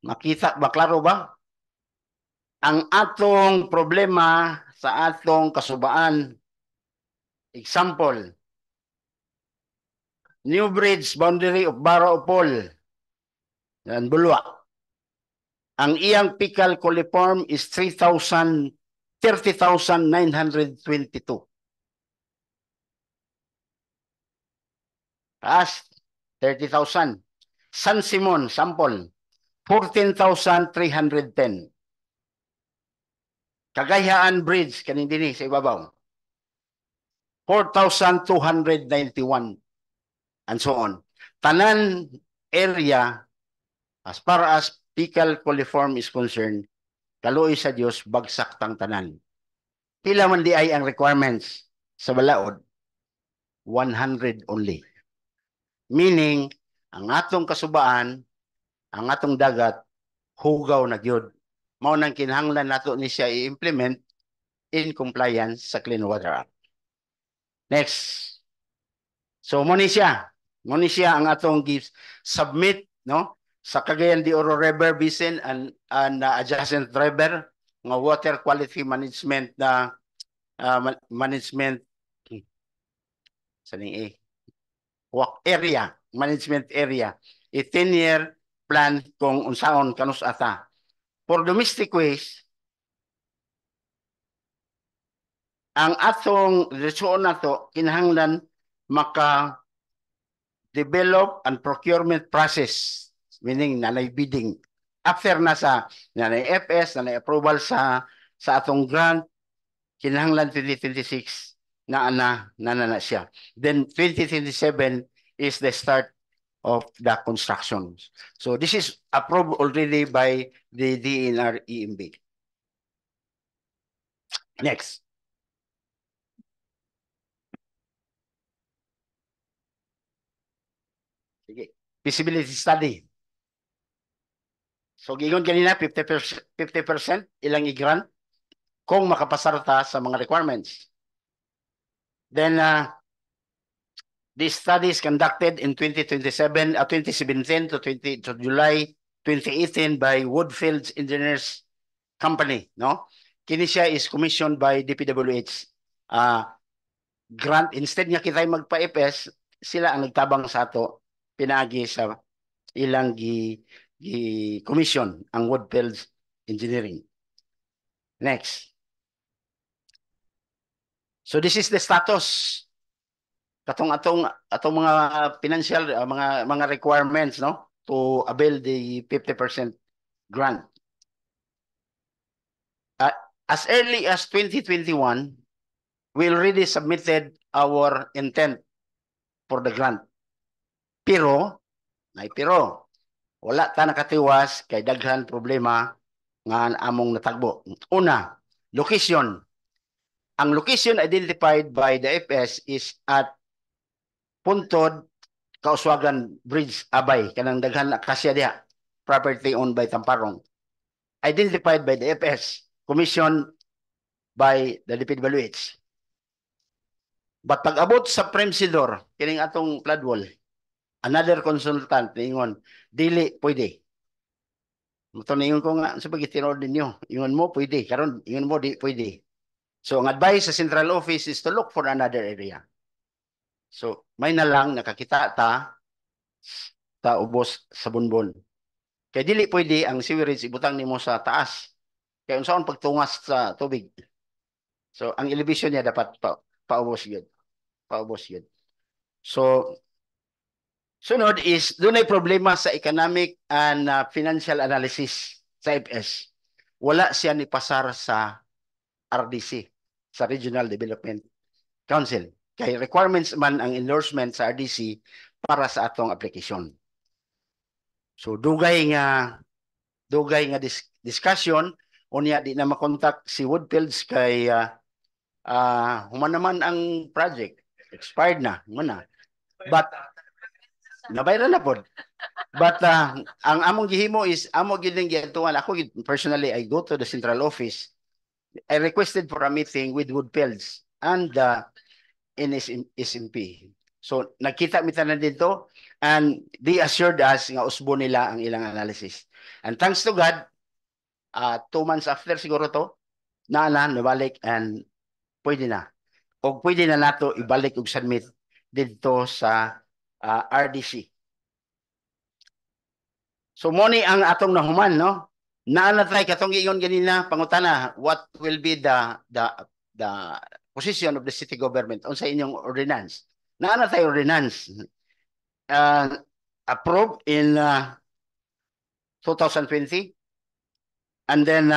[SPEAKER 12] Makita ba, klaro ba? Ang atong problema sa atong kasubaan. Example, New Bridge boundary of Baraopol. Yan, Bulwa. Ang iyang fecal coliform is 30,922. Taas, 30,000. San Simon, sample, 14,310. Cagayaan Bridge, kaning dini sa ibabaw, 4,291. And so on. Tanan area, as far as fecal coliform is concerned, kaluoy sa Dios bagsak tang tanan. Pila man di ay ang requirements sa balaod? 100 only. Meaning, ang atong kasubaan, ang atong dagat, hugaw na gyud. Mao nang kinahanglan nato ni siya i-implement in compliance sa Clean Water Act. Next. So mo ni siya ang atong submit, no, sa Cagayan de Oro River Basin and adjacent river nga water quality management na management management area, a 10-year plan kung unsaon kanus ata. For domestic waste, ang atong resoon nato kinahanglan maka-develop and procurement process, meaning nanay bidding. After na sa nanay FS, nanay approval sa atong grant, kinahanglan 2026 na siya. Then 2027 is the start of the construction. So this is approved already by the DENR EMB. Next. Sige. Feasibility study. So gigon kanina 50% ilang i-grant kung makapasarta sa mga requirements. Then this study is conducted in 2017 to July 2018 by Woodfields Engineers Company, no? Kini siya is commissioned by DPWH grant, instead nga kita magpa-FS, sila ang nagtabang sa ato, pinagi sa ilang commission ang Woodfields Engineering. Next. So this is the status atong mga financial mga requirements, no, to avail the 50% grant. As early as 2021, we already submitted our intent for the grant. Pero wala ta nakatiwas kay daghan problema nga among natagbo. Una, location. Ang location identified by the FS is at Puntod, Kauswagan Bridge, Abay, kanang daghan akasya diha, property owned by Tamparong. Identified by the FS, commissioned by the DPWH. But pag abot sa Premsidor, kining atong flood wall, another consultant ningon, dili pwede. Muto ningon ko nga, sa pag-itinod ninyo, ingon mo pwede, karon ingon mo di pwede. So ang advice sa central office is to look for another area. So may na lang nakakita ta ubos sa bunbon. Kaya dili pwede ang sewerage ibutang nimo sa taas. Kaya unsaon pagtungas sa tubig. So ang elevation niya dapat paubos yun. Paubos yun. So sunod is doon ay problema sa economic and financial analysis sa FS. Wala siya ni pasar sa RDC, sa Regional Development Council. Kay requirements man ang endorsement sa RDC para sa atong application. So dugay nga discussion unya di na makontak si Woodfields kay human naman ang project expired na muna. But nabayran na pod. But ang among gihimo is amo gyud ning giadtuan ako personally I go to the central office. I requested for a meeting with Woodfields and NSMP. So nakita mi tanan dito and they assured us nga usbo nila ang ilang analysis. And thanks to God, 2 months after siguro to, nabalik and pwede na. O pwede na nato ibalik og submit dito sa RDC. So mo ni ang atong nahuman, no? Naanatay katong ingon ganina pangutana, what will be the position of the city government on sa inyong ordinance. Naana tayo ordinance approved in 2020 and then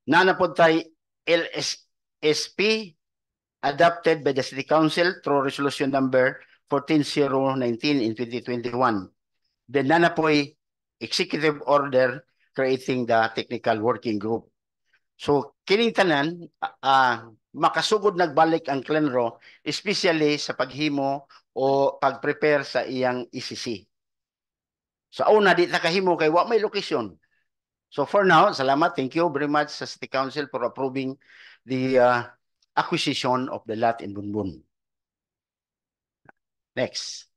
[SPEAKER 12] naana po tayo LSSP adopted by the City Council through resolution number 14019 in 2021. Then naana po executive order creating the technical working group. So kining tanan makasugod nagbalik ang CLENRO especially sa paghimo o pag-prepare sa iyang ECC. So una di ta kahimo kay wa may location. So for now, salamat, thank you very much sa City Council for approving the acquisition of the lot in Bunbun. Next.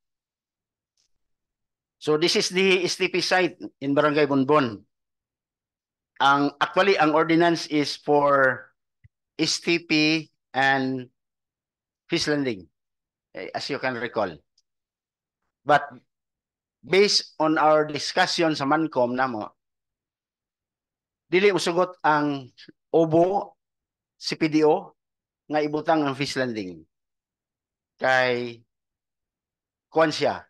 [SPEAKER 12] So this is the STP site in Barangay Bunbun. Actually ang ordinance is for STP and fish landing, as you can recall. But based on our discussion sa Mancom namo, dili usugot ang OBO, CPDO nga ibutang ang fish landing. Kay kuan siya,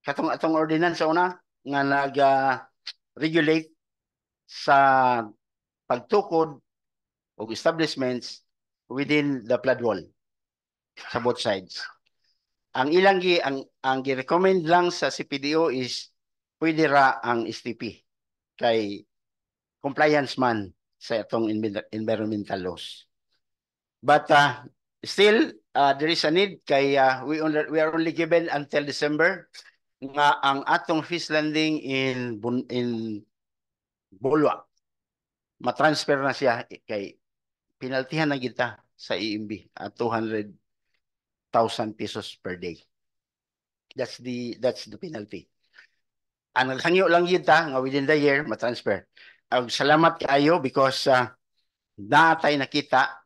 [SPEAKER 12] atong ordinance sa una nga nag-regulate sa pagtukod o establishments within the flood wall sa both sides. Ang ilang ang gi-recommend lang sa CPDO is pwede ra ang STP kay compliance man sa itong environmental laws. But still there is a need kay we are only given until December nga ang atong fish landing in Bolwa matransfer na siya kay pinaltihan na kita sa EMB at 200,000 pesos per day. That's the penalty. Ang naghangyo lang kita nga within the year matransfer. Salamat kayo because naatay nakita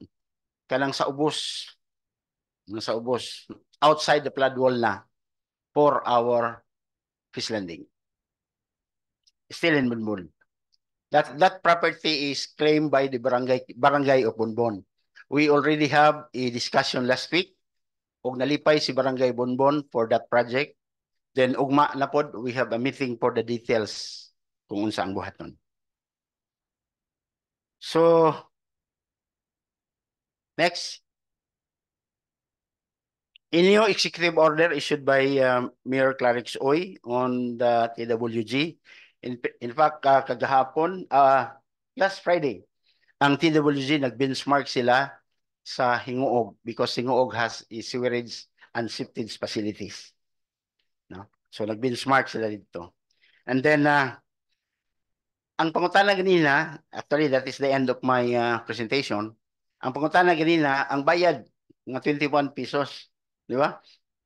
[SPEAKER 12] kanang sa ubos outside the flood wall na for our fish landing. Still in Bonbon. That property is claimed by the barangay of Bonbon. We already have a discussion last week og nalipay si barangay Bonbon for that project. Then ugma na pod, we have a meeting for the details kung unsa ang buhaton. So next, in new executive order issued by Mayor Clarix Oy on the TWG. In fact, kagahapon, last Friday, ang TWG nag-benchmark sila sa Hinguog because Hinguog has a sewerage and septage facilities. No? So nag-benchmark sila dito. And then, ang pangutana ganina, actually that is the end of my presentation. Ang pangutana ganina, ang bayad ng 21 pesos. Di ba?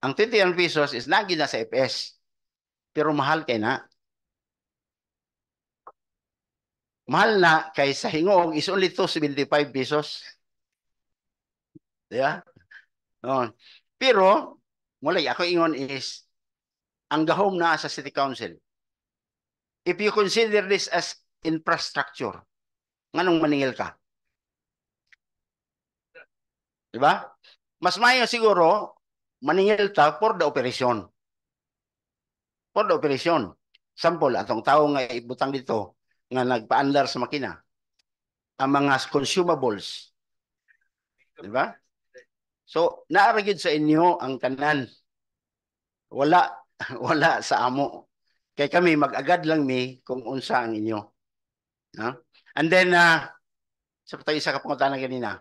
[SPEAKER 12] Ang 21 pesos is nagi na sa FS. Pero mahal kay na. Mahal na kay sa Hingoog is only 275 pesos. Yeah? No. Pero, mulay ako ingon is, ang gahom na sa City Council. If you consider this as infrastructure, nganong maningil ka? Diba? Mas mayo siguro, maningil ta for the operation. For the operation. Sample, atong tao nga ibutang dito, nga nagpaandar sa makina. Ang mga consumables. Diba? So, naaragid sa inyo ang tanan. Wala sa amo. Kaya kami mag-agad lang kung unsa ang inyo. Huh? And then, sa patay isa ka pangutan na ganina.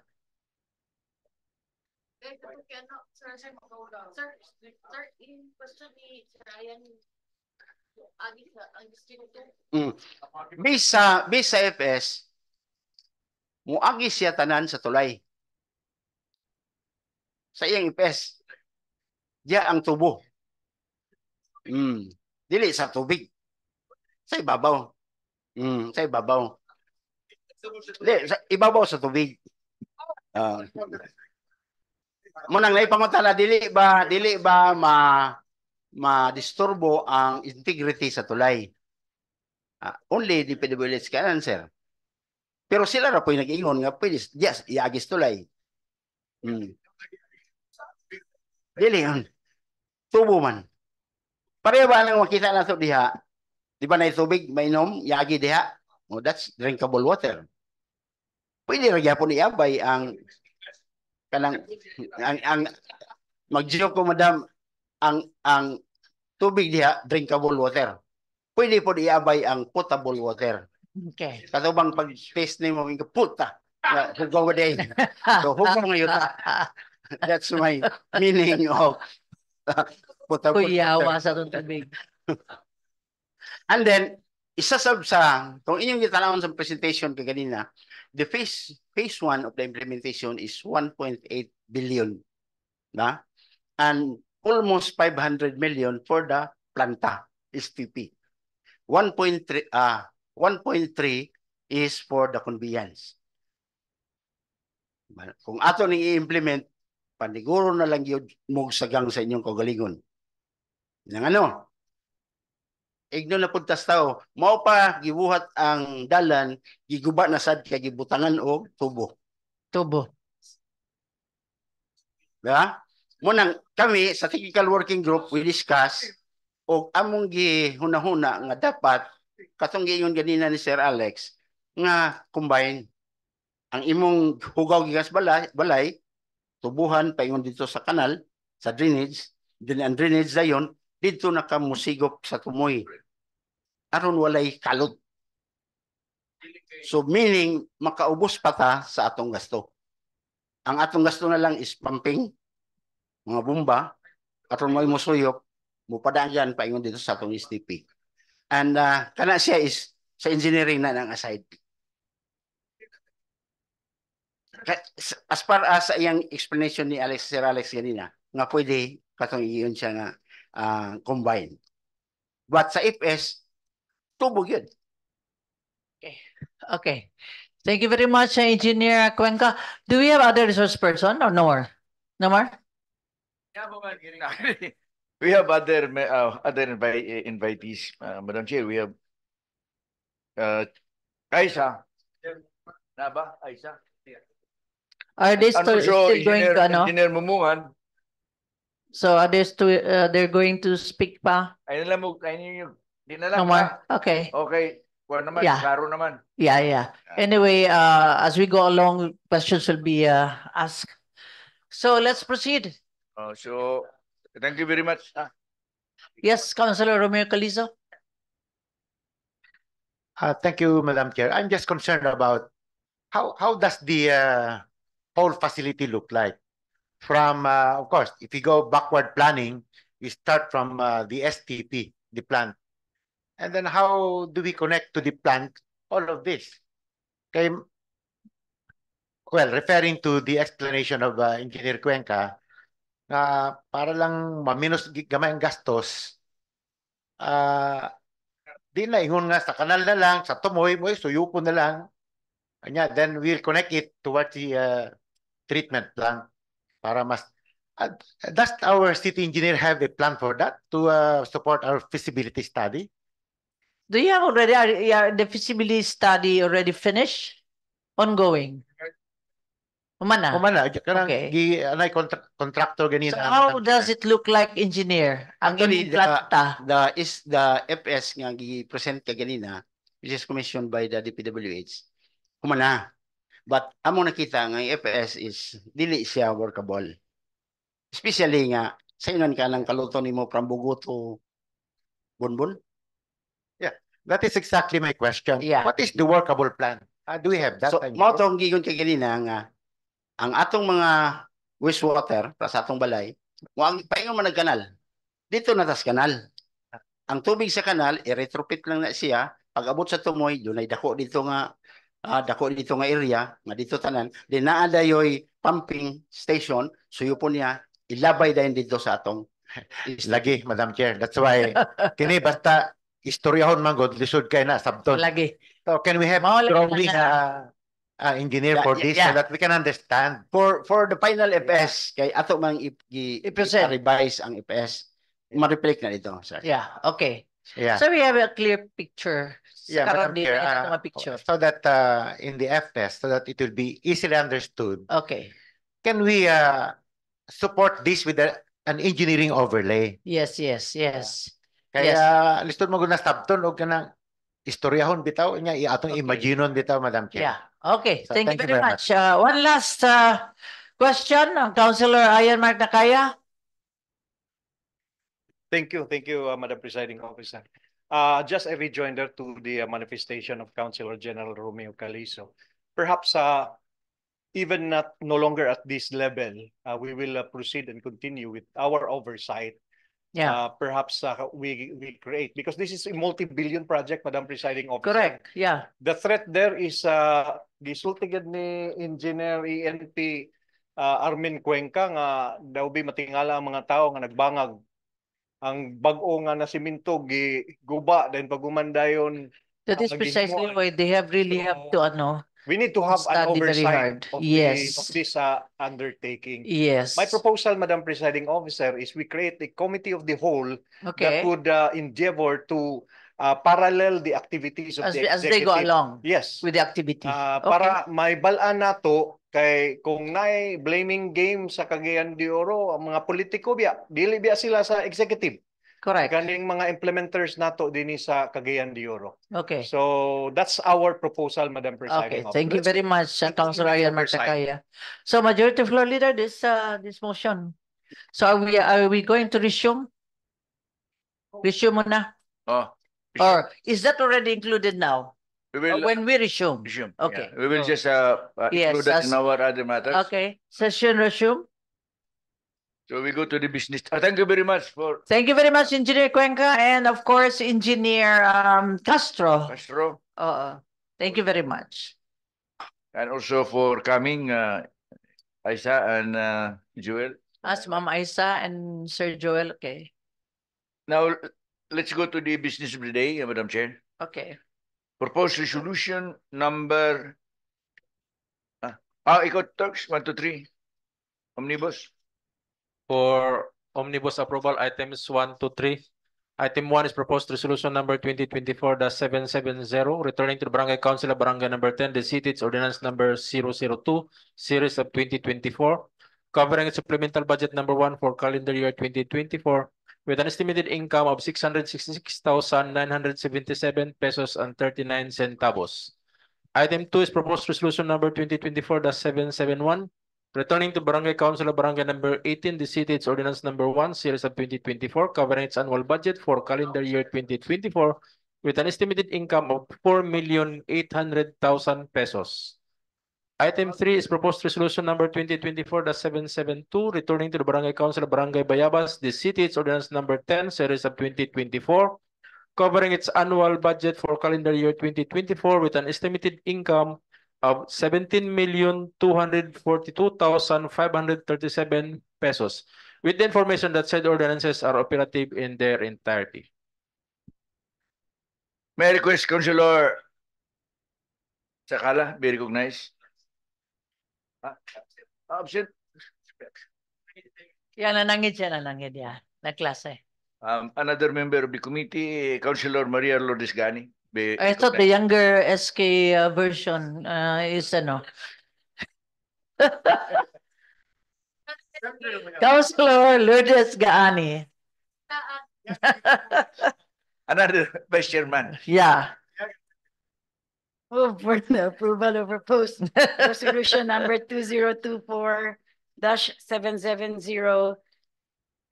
[SPEAKER 12] Base sa FS, muagi siya tanan sa tulay. Sa iyang FS, diya ang tubo. Dili sa tubig. Sa ibabaw. Sa ibabaw. Dili, sa ibabaw sa tubig. Munang naipangutana, dili ba ma-disturbo ang integrity sa tulay. Only the PWH can answer. Pero sila ra po'y nag-ingon nga pwede, yes, iagis tulay. Dili yun. Tubo man. Pareho ba nang makita na ito diha? Di ba na tubig, mainom, iagi diha? Oh, that's drinkable water. Pwede ra gyapon iabay ang mag-joke ko madam, ang tubig diha, drinkable water. Pwede po iabay ang potable water.
[SPEAKER 1] Okay.
[SPEAKER 12] Katubang pag-taste ni mo, puta. Hugaw din. So, hugaw ngayon. That's my meaning of potable
[SPEAKER 1] Kuyawa
[SPEAKER 12] water.
[SPEAKER 1] sa itong tubig.
[SPEAKER 12] And then, isasab sa, kung inyong gitanawon sa presentation kaganina, the phase 1 of the implementation is 1.8 billion. Na? And almost 500 million for the planta, SPP. 1.3 is for the conveyance. Kung ato ning i-implement, paniguro na lang yun mong sagang sa inyong kaugalingon. Yang ano? Igno na puntas tao, mao pa gibuhat ang dalan, giguba na sad kay gibutangan og tubo.
[SPEAKER 1] Tubo.
[SPEAKER 12] Diba? Munang kami sa technical working group we discuss og among gihuna-huna nga dapat katong giingon ganina ni Sir Alex nga combine ang imong hugaw gigas balay tubuhan paingon dito sa kanal sa drainage, din ang drainage dayon dito nakamusigop sa tumoy aron walay kalot. So meaning makaubos pa ta sa atong gasto. Ang atong gasto na lang is pumping, mga bomba, aron may musuyop, mupadaan paingon dito sa atong STP. And kana siya is sa engineering na nang aside. As far as iyang explanation ni Sir Alex ganina, nga pwede katong iyon siya nga combine. But sa FS, tubo yun.
[SPEAKER 1] Okay. Thank you very much, Engineer Cuenca. Do we have other resource person or no more? No more?
[SPEAKER 5] We have other invitees, Madam Chair. We have Aisa. Naba, Aisa.
[SPEAKER 1] Are they
[SPEAKER 5] And
[SPEAKER 1] still
[SPEAKER 5] also
[SPEAKER 1] going to ano?
[SPEAKER 5] Engineer Mumungan.
[SPEAKER 1] So are they still they're going to speak pa?
[SPEAKER 5] Ay nila mo, ay ninyo. Di na lang.
[SPEAKER 1] No more? Okay.
[SPEAKER 5] Okay. Kuha naman,
[SPEAKER 1] Yeah.
[SPEAKER 5] klaro naman.
[SPEAKER 1] Yeah. Anyway, as we go along, questions will be asked. So let's proceed.
[SPEAKER 5] So, thank you very much.
[SPEAKER 1] Yes, Councilor Romeo Calizo.
[SPEAKER 11] Thank you, Madam Chair. I'm just concerned about how does the whole facility look like? From, of course, if you go backward planning, we start from the STP, the plant. And then how do we connect to the plant all of this? Okay. Well, referring to the explanation of Engineer Cuenca, para lang maminus gamay ang gastos, di na ingon nga sa kanal na lang, sa tumoy mo, suyupo na lang. Kanya, then we'll connect it towards the treatment plant para mas does our city engineer have a plan for that to support our feasibility study?
[SPEAKER 1] Do you have already the feasibility study already finished? Ongoing? Umana?
[SPEAKER 11] Kanang
[SPEAKER 1] Okay.
[SPEAKER 11] anay contractor ganina.
[SPEAKER 1] So how does it look like, engineer? Ang
[SPEAKER 12] Actually,
[SPEAKER 1] inyong planta?
[SPEAKER 12] the FS nga gi-present ka ganina, which is commissioned by the DPWH, humana. But amo nakita nga yung FS is dili siya workable. Especially nga sa inon ka ng kaluto nimo from Bugo to Bunbun.
[SPEAKER 11] Yeah, that is exactly my question.
[SPEAKER 1] Yeah.
[SPEAKER 11] What is the workable plan? Do we have that?
[SPEAKER 12] So mao tong gigon kay ganina nga ang atong mga wastewater para sa atong balay, mo ang paingon man kanal. Dito na tas kanal. Ang tubig sa kanal i-retrofit lang na siya. Pag abot sa tumoy, dunay dako dito nga area nga dito tanan. Di naa dayoy pumping station, suyupon niya ilabay dayon dito sa atong
[SPEAKER 11] lagi, Madam Chair. That's why kini basta istoryahon man god lisod kay na sabton.
[SPEAKER 1] Lagi.
[SPEAKER 11] So can we have drawing engineer for this so that we can understand?
[SPEAKER 12] For the final FS kay ato mang i-revise ang FS, ma-reflect na dito, sir.
[SPEAKER 1] Yeah, okay.
[SPEAKER 11] Yeah.
[SPEAKER 1] So we have a clear picture.
[SPEAKER 11] Yeah, Madam Chair,
[SPEAKER 1] Picture.
[SPEAKER 11] so that in the FS, so that it will be easily understood.
[SPEAKER 1] Okay.
[SPEAKER 11] Can we support this with an engineering overlay?
[SPEAKER 1] Yes.
[SPEAKER 11] Kaya listod mo gud na sabton og kanang istoryahon bitaw nya atong imaginon bitaw, Madam Chair.
[SPEAKER 1] Yeah. Okay.
[SPEAKER 11] So,
[SPEAKER 1] Thank you very much. One last question, Councilor Ian Mark Nakaya.
[SPEAKER 7] Thank you, Madam Presiding Officer. Just a rejoinder to the manifestation of Councilor General Romeo Calizo. Perhaps even no longer at this level, we will proceed and continue with our oversight.
[SPEAKER 1] Yeah.
[SPEAKER 7] Perhaps we create, because this is a multi-billion project, Madam Presiding Officer.
[SPEAKER 1] Correct. Yeah.
[SPEAKER 7] The threat there is gisultigad ni Engineer ENP Armin Cuenca nga daw bi matingala ang mga tao nga nagbangag ang bag-o nga na simento giguba then pagumandayon.
[SPEAKER 1] That is precisely why they really have to
[SPEAKER 7] we need to have an oversight of
[SPEAKER 1] Yes.
[SPEAKER 7] this undertaking.
[SPEAKER 1] Yes.
[SPEAKER 7] My proposal, Madam Presiding Officer, is we create a committee of the whole that would endeavor to parallel the activities of the
[SPEAKER 1] as
[SPEAKER 7] executive.
[SPEAKER 1] they go along.
[SPEAKER 7] Yes.
[SPEAKER 1] With the activity.
[SPEAKER 7] Para may balaan nato kay kung naay blaming game sa Cagayan de Oro, ang mga politiko dili sila sa executive.
[SPEAKER 1] Correct.
[SPEAKER 7] Kaning mga implementers nato dinhi sa Cagayan de Oro.
[SPEAKER 1] Okay.
[SPEAKER 7] So that's our proposal, Madam Presiding Officer.
[SPEAKER 1] Thank you very much, Councilor Ian Mark Nakaya. So Majority Floor Leader, this motion. So are we going to resume? Resume muna? Or is that already included now?
[SPEAKER 5] We will
[SPEAKER 1] when we resume. Okay.
[SPEAKER 5] Yeah. We will just include that in our other matters.
[SPEAKER 1] Okay. Session resume.
[SPEAKER 5] So we go to the business. Thank you very much
[SPEAKER 1] Thank you very much, Engineer Cuenca, and of course, Engineer Castro. Thank you very much.
[SPEAKER 5] And also for coming, Aisa and Joel.
[SPEAKER 1] As Ma'am Aisa and Sir Joel, okay.
[SPEAKER 5] Now, let's go to the business of the day, Madam Chair.
[SPEAKER 1] Okay.
[SPEAKER 5] Proposed resolution number Ikot Turks, 1 to 3. Omnibus.
[SPEAKER 4] For omnibus approval, items 1 to 3. Item 1 is proposed resolution number 2024-770, returning to the Barangay Council of Barangay number 10, the city, its ordinance number 002, series of 2024, covering its supplemental budget number 1 for calendar year 2024, with an estimated income of 666,977 pesos and 39 centavos. Item 2 is proposed resolution number 2024-771, returning to Barangay Council of Barangay number 18, the city, its ordinance number 1, series of 2024, covering its annual budget for calendar year 2024, with an estimated income of 4,800,000 pesos. Item 3 is proposed resolution number 2024-772, returning to the Barangay Council of Barangay Bayabas, the city, its ordinance number 10, series of 2024, covering its annual budget for calendar year 2024 with an estimated income of 17,242,537 pesos, with the information that said ordinances are operative in their entirety.
[SPEAKER 5] May I request Councilor Sakala be recognized? Absent.
[SPEAKER 1] Yan, nanangid siya, nanangid yan. Na klase.
[SPEAKER 5] Another member of the committee, Councilor Maria Lourdes Gani.
[SPEAKER 1] I thought the younger SK version is ano. Councilor Lourdes Gaani.
[SPEAKER 5] Another vice chairman.
[SPEAKER 1] Yeah.
[SPEAKER 2] Move for the approval of proposed resolution number 2024-770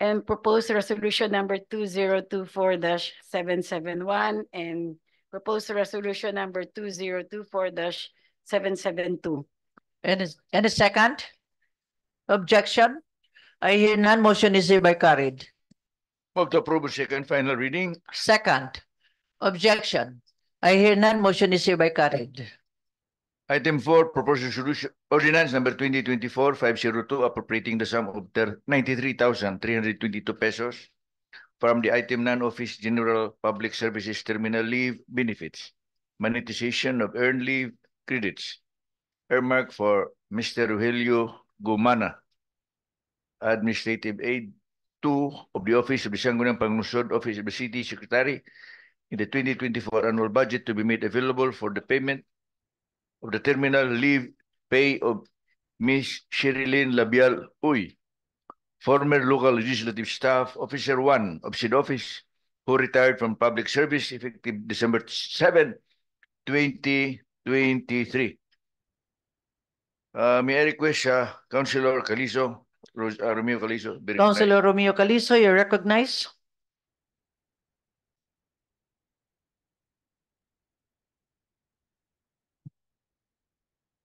[SPEAKER 2] and proposed resolution number 2024-771 and proposed resolution number 2024-772.
[SPEAKER 1] Any second? Objection? I hear none. Motion is hereby carried.
[SPEAKER 5] Move to approve second final reading.
[SPEAKER 1] Second. Objection? I hear none. Motion is hereby carried.
[SPEAKER 5] Item 4, proposed resolution ordinance number 2024-502, appropriating the sum of 93,322 pesos from the item non-office general public services terminal leave benefits, monetization of earned leave credits, earmarked for Mr. Rogelio Gumana, Administrative Aid 2 of the Office of the Sangguniang Panglungsod, Office of the City Secretary, in the 2024 annual budget to be made available for the payment of the terminal leave pay of Ms. Sherilyn Labial Uy, former local legislative staff, Officer 1 of said office, who retired from public service effective December 7, 2023. May I request Councilor Calizo, Romeo Calizo.
[SPEAKER 1] Councilor Romeo Calizo, you're recognized.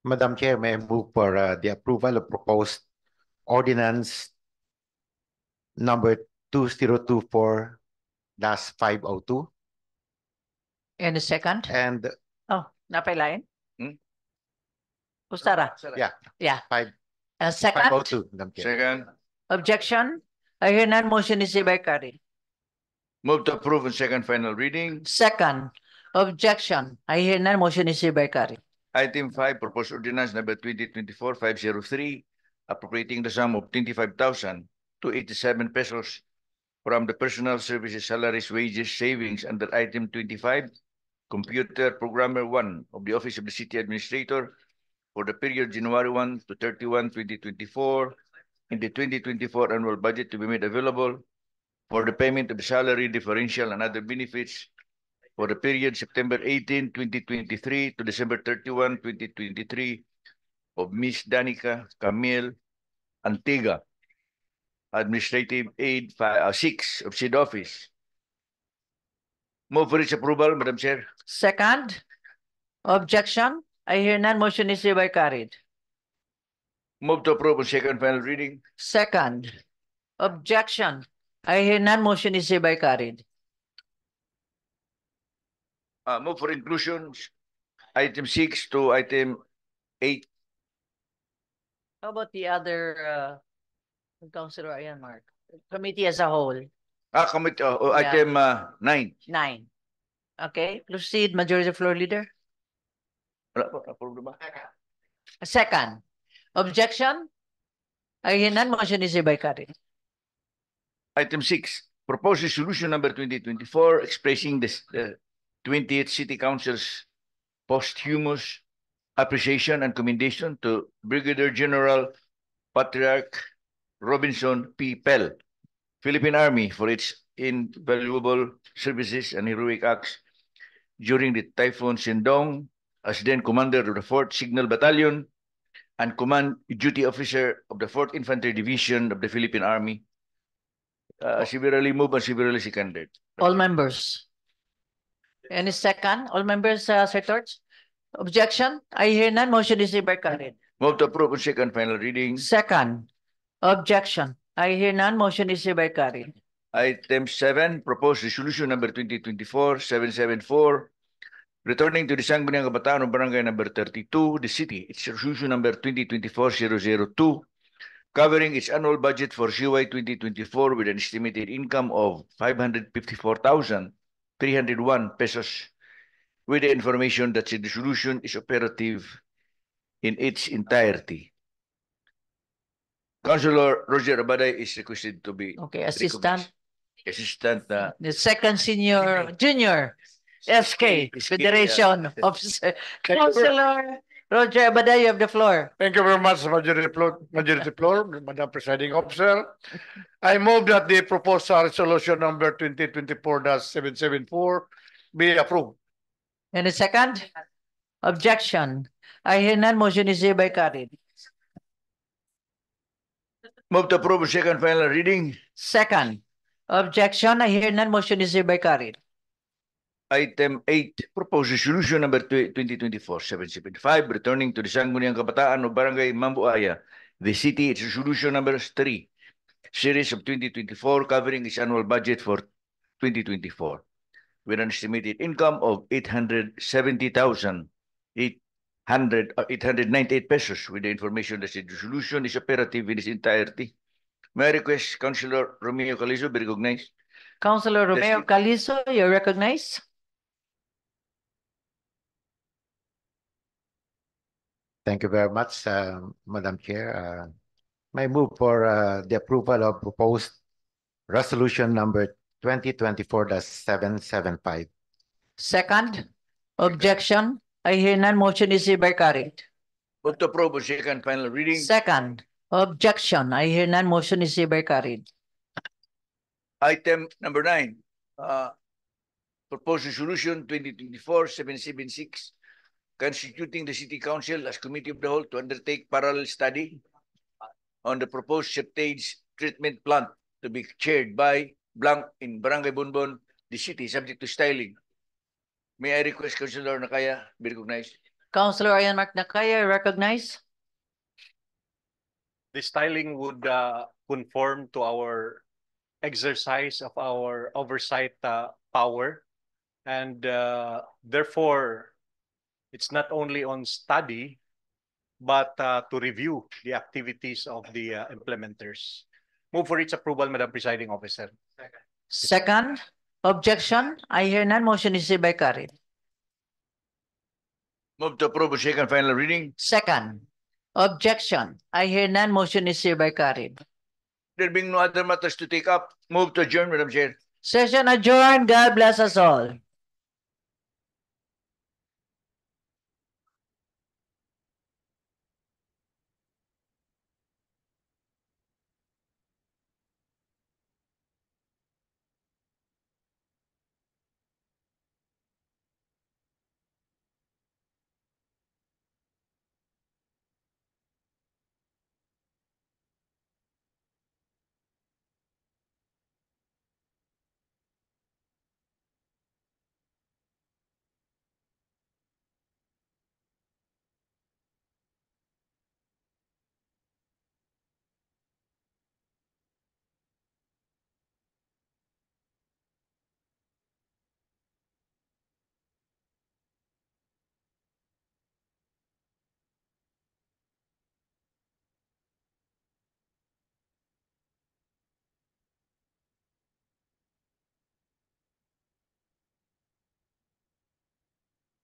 [SPEAKER 11] Madam Chair, may I move for the approval of proposed ordinance number 2024-502.
[SPEAKER 1] Any second?
[SPEAKER 11] And
[SPEAKER 1] Oh, napailain? Ustara?
[SPEAKER 11] yeah,
[SPEAKER 1] Yeah. Second?
[SPEAKER 11] 502, Madam Chair.
[SPEAKER 5] Second.
[SPEAKER 1] Objection? I hear none. Motion is hereby carried.
[SPEAKER 5] Move to approve on second final reading.
[SPEAKER 1] Second. Objection? I hear none. Motion is hereby carried.
[SPEAKER 5] Item 5, proposed ordinance number 2024-503, appropriating the sum of 25,287 pesos from the personal services, salaries, wages, savings under item 25, computer programmer 1 of the Office of the City Administrator for the period January 1 to 31, 2024, in the 2024 annual budget to be made available for the payment of the salary differential and other benefits for the period September 18, 2023 to December 31, 2023 of Ms. Danica Camille Antiga, Administrative Aid 6 of said office. Move for its approval, Madam Chair.
[SPEAKER 1] Second. Objection? I hear none. Motion is hereby carried.
[SPEAKER 5] Move to approve on second final reading.
[SPEAKER 1] Second. Objection? I hear none. Motion is hereby carried.
[SPEAKER 5] Move for inclusions. Item 6 to item 8.
[SPEAKER 1] How about the other Councilor Ayan Mark? Committee as a whole.
[SPEAKER 5] Committee, item 9.
[SPEAKER 1] 9. Okay. Proceed, Majority Floor Leader.
[SPEAKER 5] Approve ba?
[SPEAKER 1] Second. Objection? I hear none. Motion is hereby carried.
[SPEAKER 5] Item 6, proposed resolution number 2024 expressing the 20th City Council's posthumous appreciation and commendation to Brigadier General Patriarch Robinson P. Pell, Philippine Army, for its invaluable services and heroic acts during the Typhoon Sindong as then commander of the 4th Signal Battalion and command duty officer of the 4th Infantry Division of the Philippine Army. Severally moved and severally seconded.
[SPEAKER 1] All members. Any second? All members, Sir Torch? Objection? I hear none. Motion is hereby carried.
[SPEAKER 5] Move to approve on second final reading.
[SPEAKER 1] Second. Objection? I hear none. Motion is hereby carried.
[SPEAKER 5] Item 7, proposed resolution number 2024-774, returning to the Sangguniang Kabataan of Barangay number 32, the city. It's resolution number 2024-002, covering its annual budget for CY 2024 with an estimated income of 554,301 pesos, with the information that the resolution is operative in its entirety. Councilor Roger Abaday is requested to be
[SPEAKER 1] Assistant.
[SPEAKER 5] Assistant.
[SPEAKER 1] The second junior SK Federation Officer. Councilor Roger Abaday, you have the floor.
[SPEAKER 9] Thank you very much, Majority Floor, Madam Presiding Officer. I move that the proposed resolution number 2024-774 be approved.
[SPEAKER 1] Any second? Objection? I hear none. Motion is hereby carried.
[SPEAKER 5] Move to approve second final reading.
[SPEAKER 1] Second. Objection? I hear none. Motion is hereby carried.
[SPEAKER 5] Item 8, proposed resolution number 2024-775, returning to the Sangguniang Kabataan of Barangay Mambuaya, the city. It's resolution number 3, series of 2024, covering its annual budget for 2024, with an estimated income of 898 pesos, with the information that the resolution is operative in its entirety. May I request Councilor Romeo Calizo be recognized?
[SPEAKER 1] Councilor Romeo Calizo, you're recognized.
[SPEAKER 11] Thank you very much, Madam Chair. May move for the approval of proposed resolution number 2024-775.
[SPEAKER 1] Second. Objection? I hear none. Motion is hereby carried.
[SPEAKER 5] Move to approve second final reading.
[SPEAKER 1] Second. Objection? I hear none. Motion is hereby carried.
[SPEAKER 5] Item number 9, proposed resolution 2024-776, constituting the City Council as Committee of the Whole to undertake parallel study on the proposed septage treatment plant to be chaired by Blanc in Barangay Bonbon, the city, subject to styling. May I request Councilor Nakaya be recognized?
[SPEAKER 1] Councilor Ian Mark Nakaya, recognized.
[SPEAKER 7] The styling would conform to our exercise of our oversight power, and therefore it's not only on study but to review the activities of the implementers. Move for its approval, Madam Presiding Officer.
[SPEAKER 1] Second. Objection? I hear none. Motion is hereby carried.
[SPEAKER 5] Move to approve second final reading.
[SPEAKER 1] Second. Objection? I hear none. Motion is hereby carried.
[SPEAKER 5] There being no other matters to take up, move to adjourn, Madam Chair.
[SPEAKER 1] Session adjourned. God bless us all.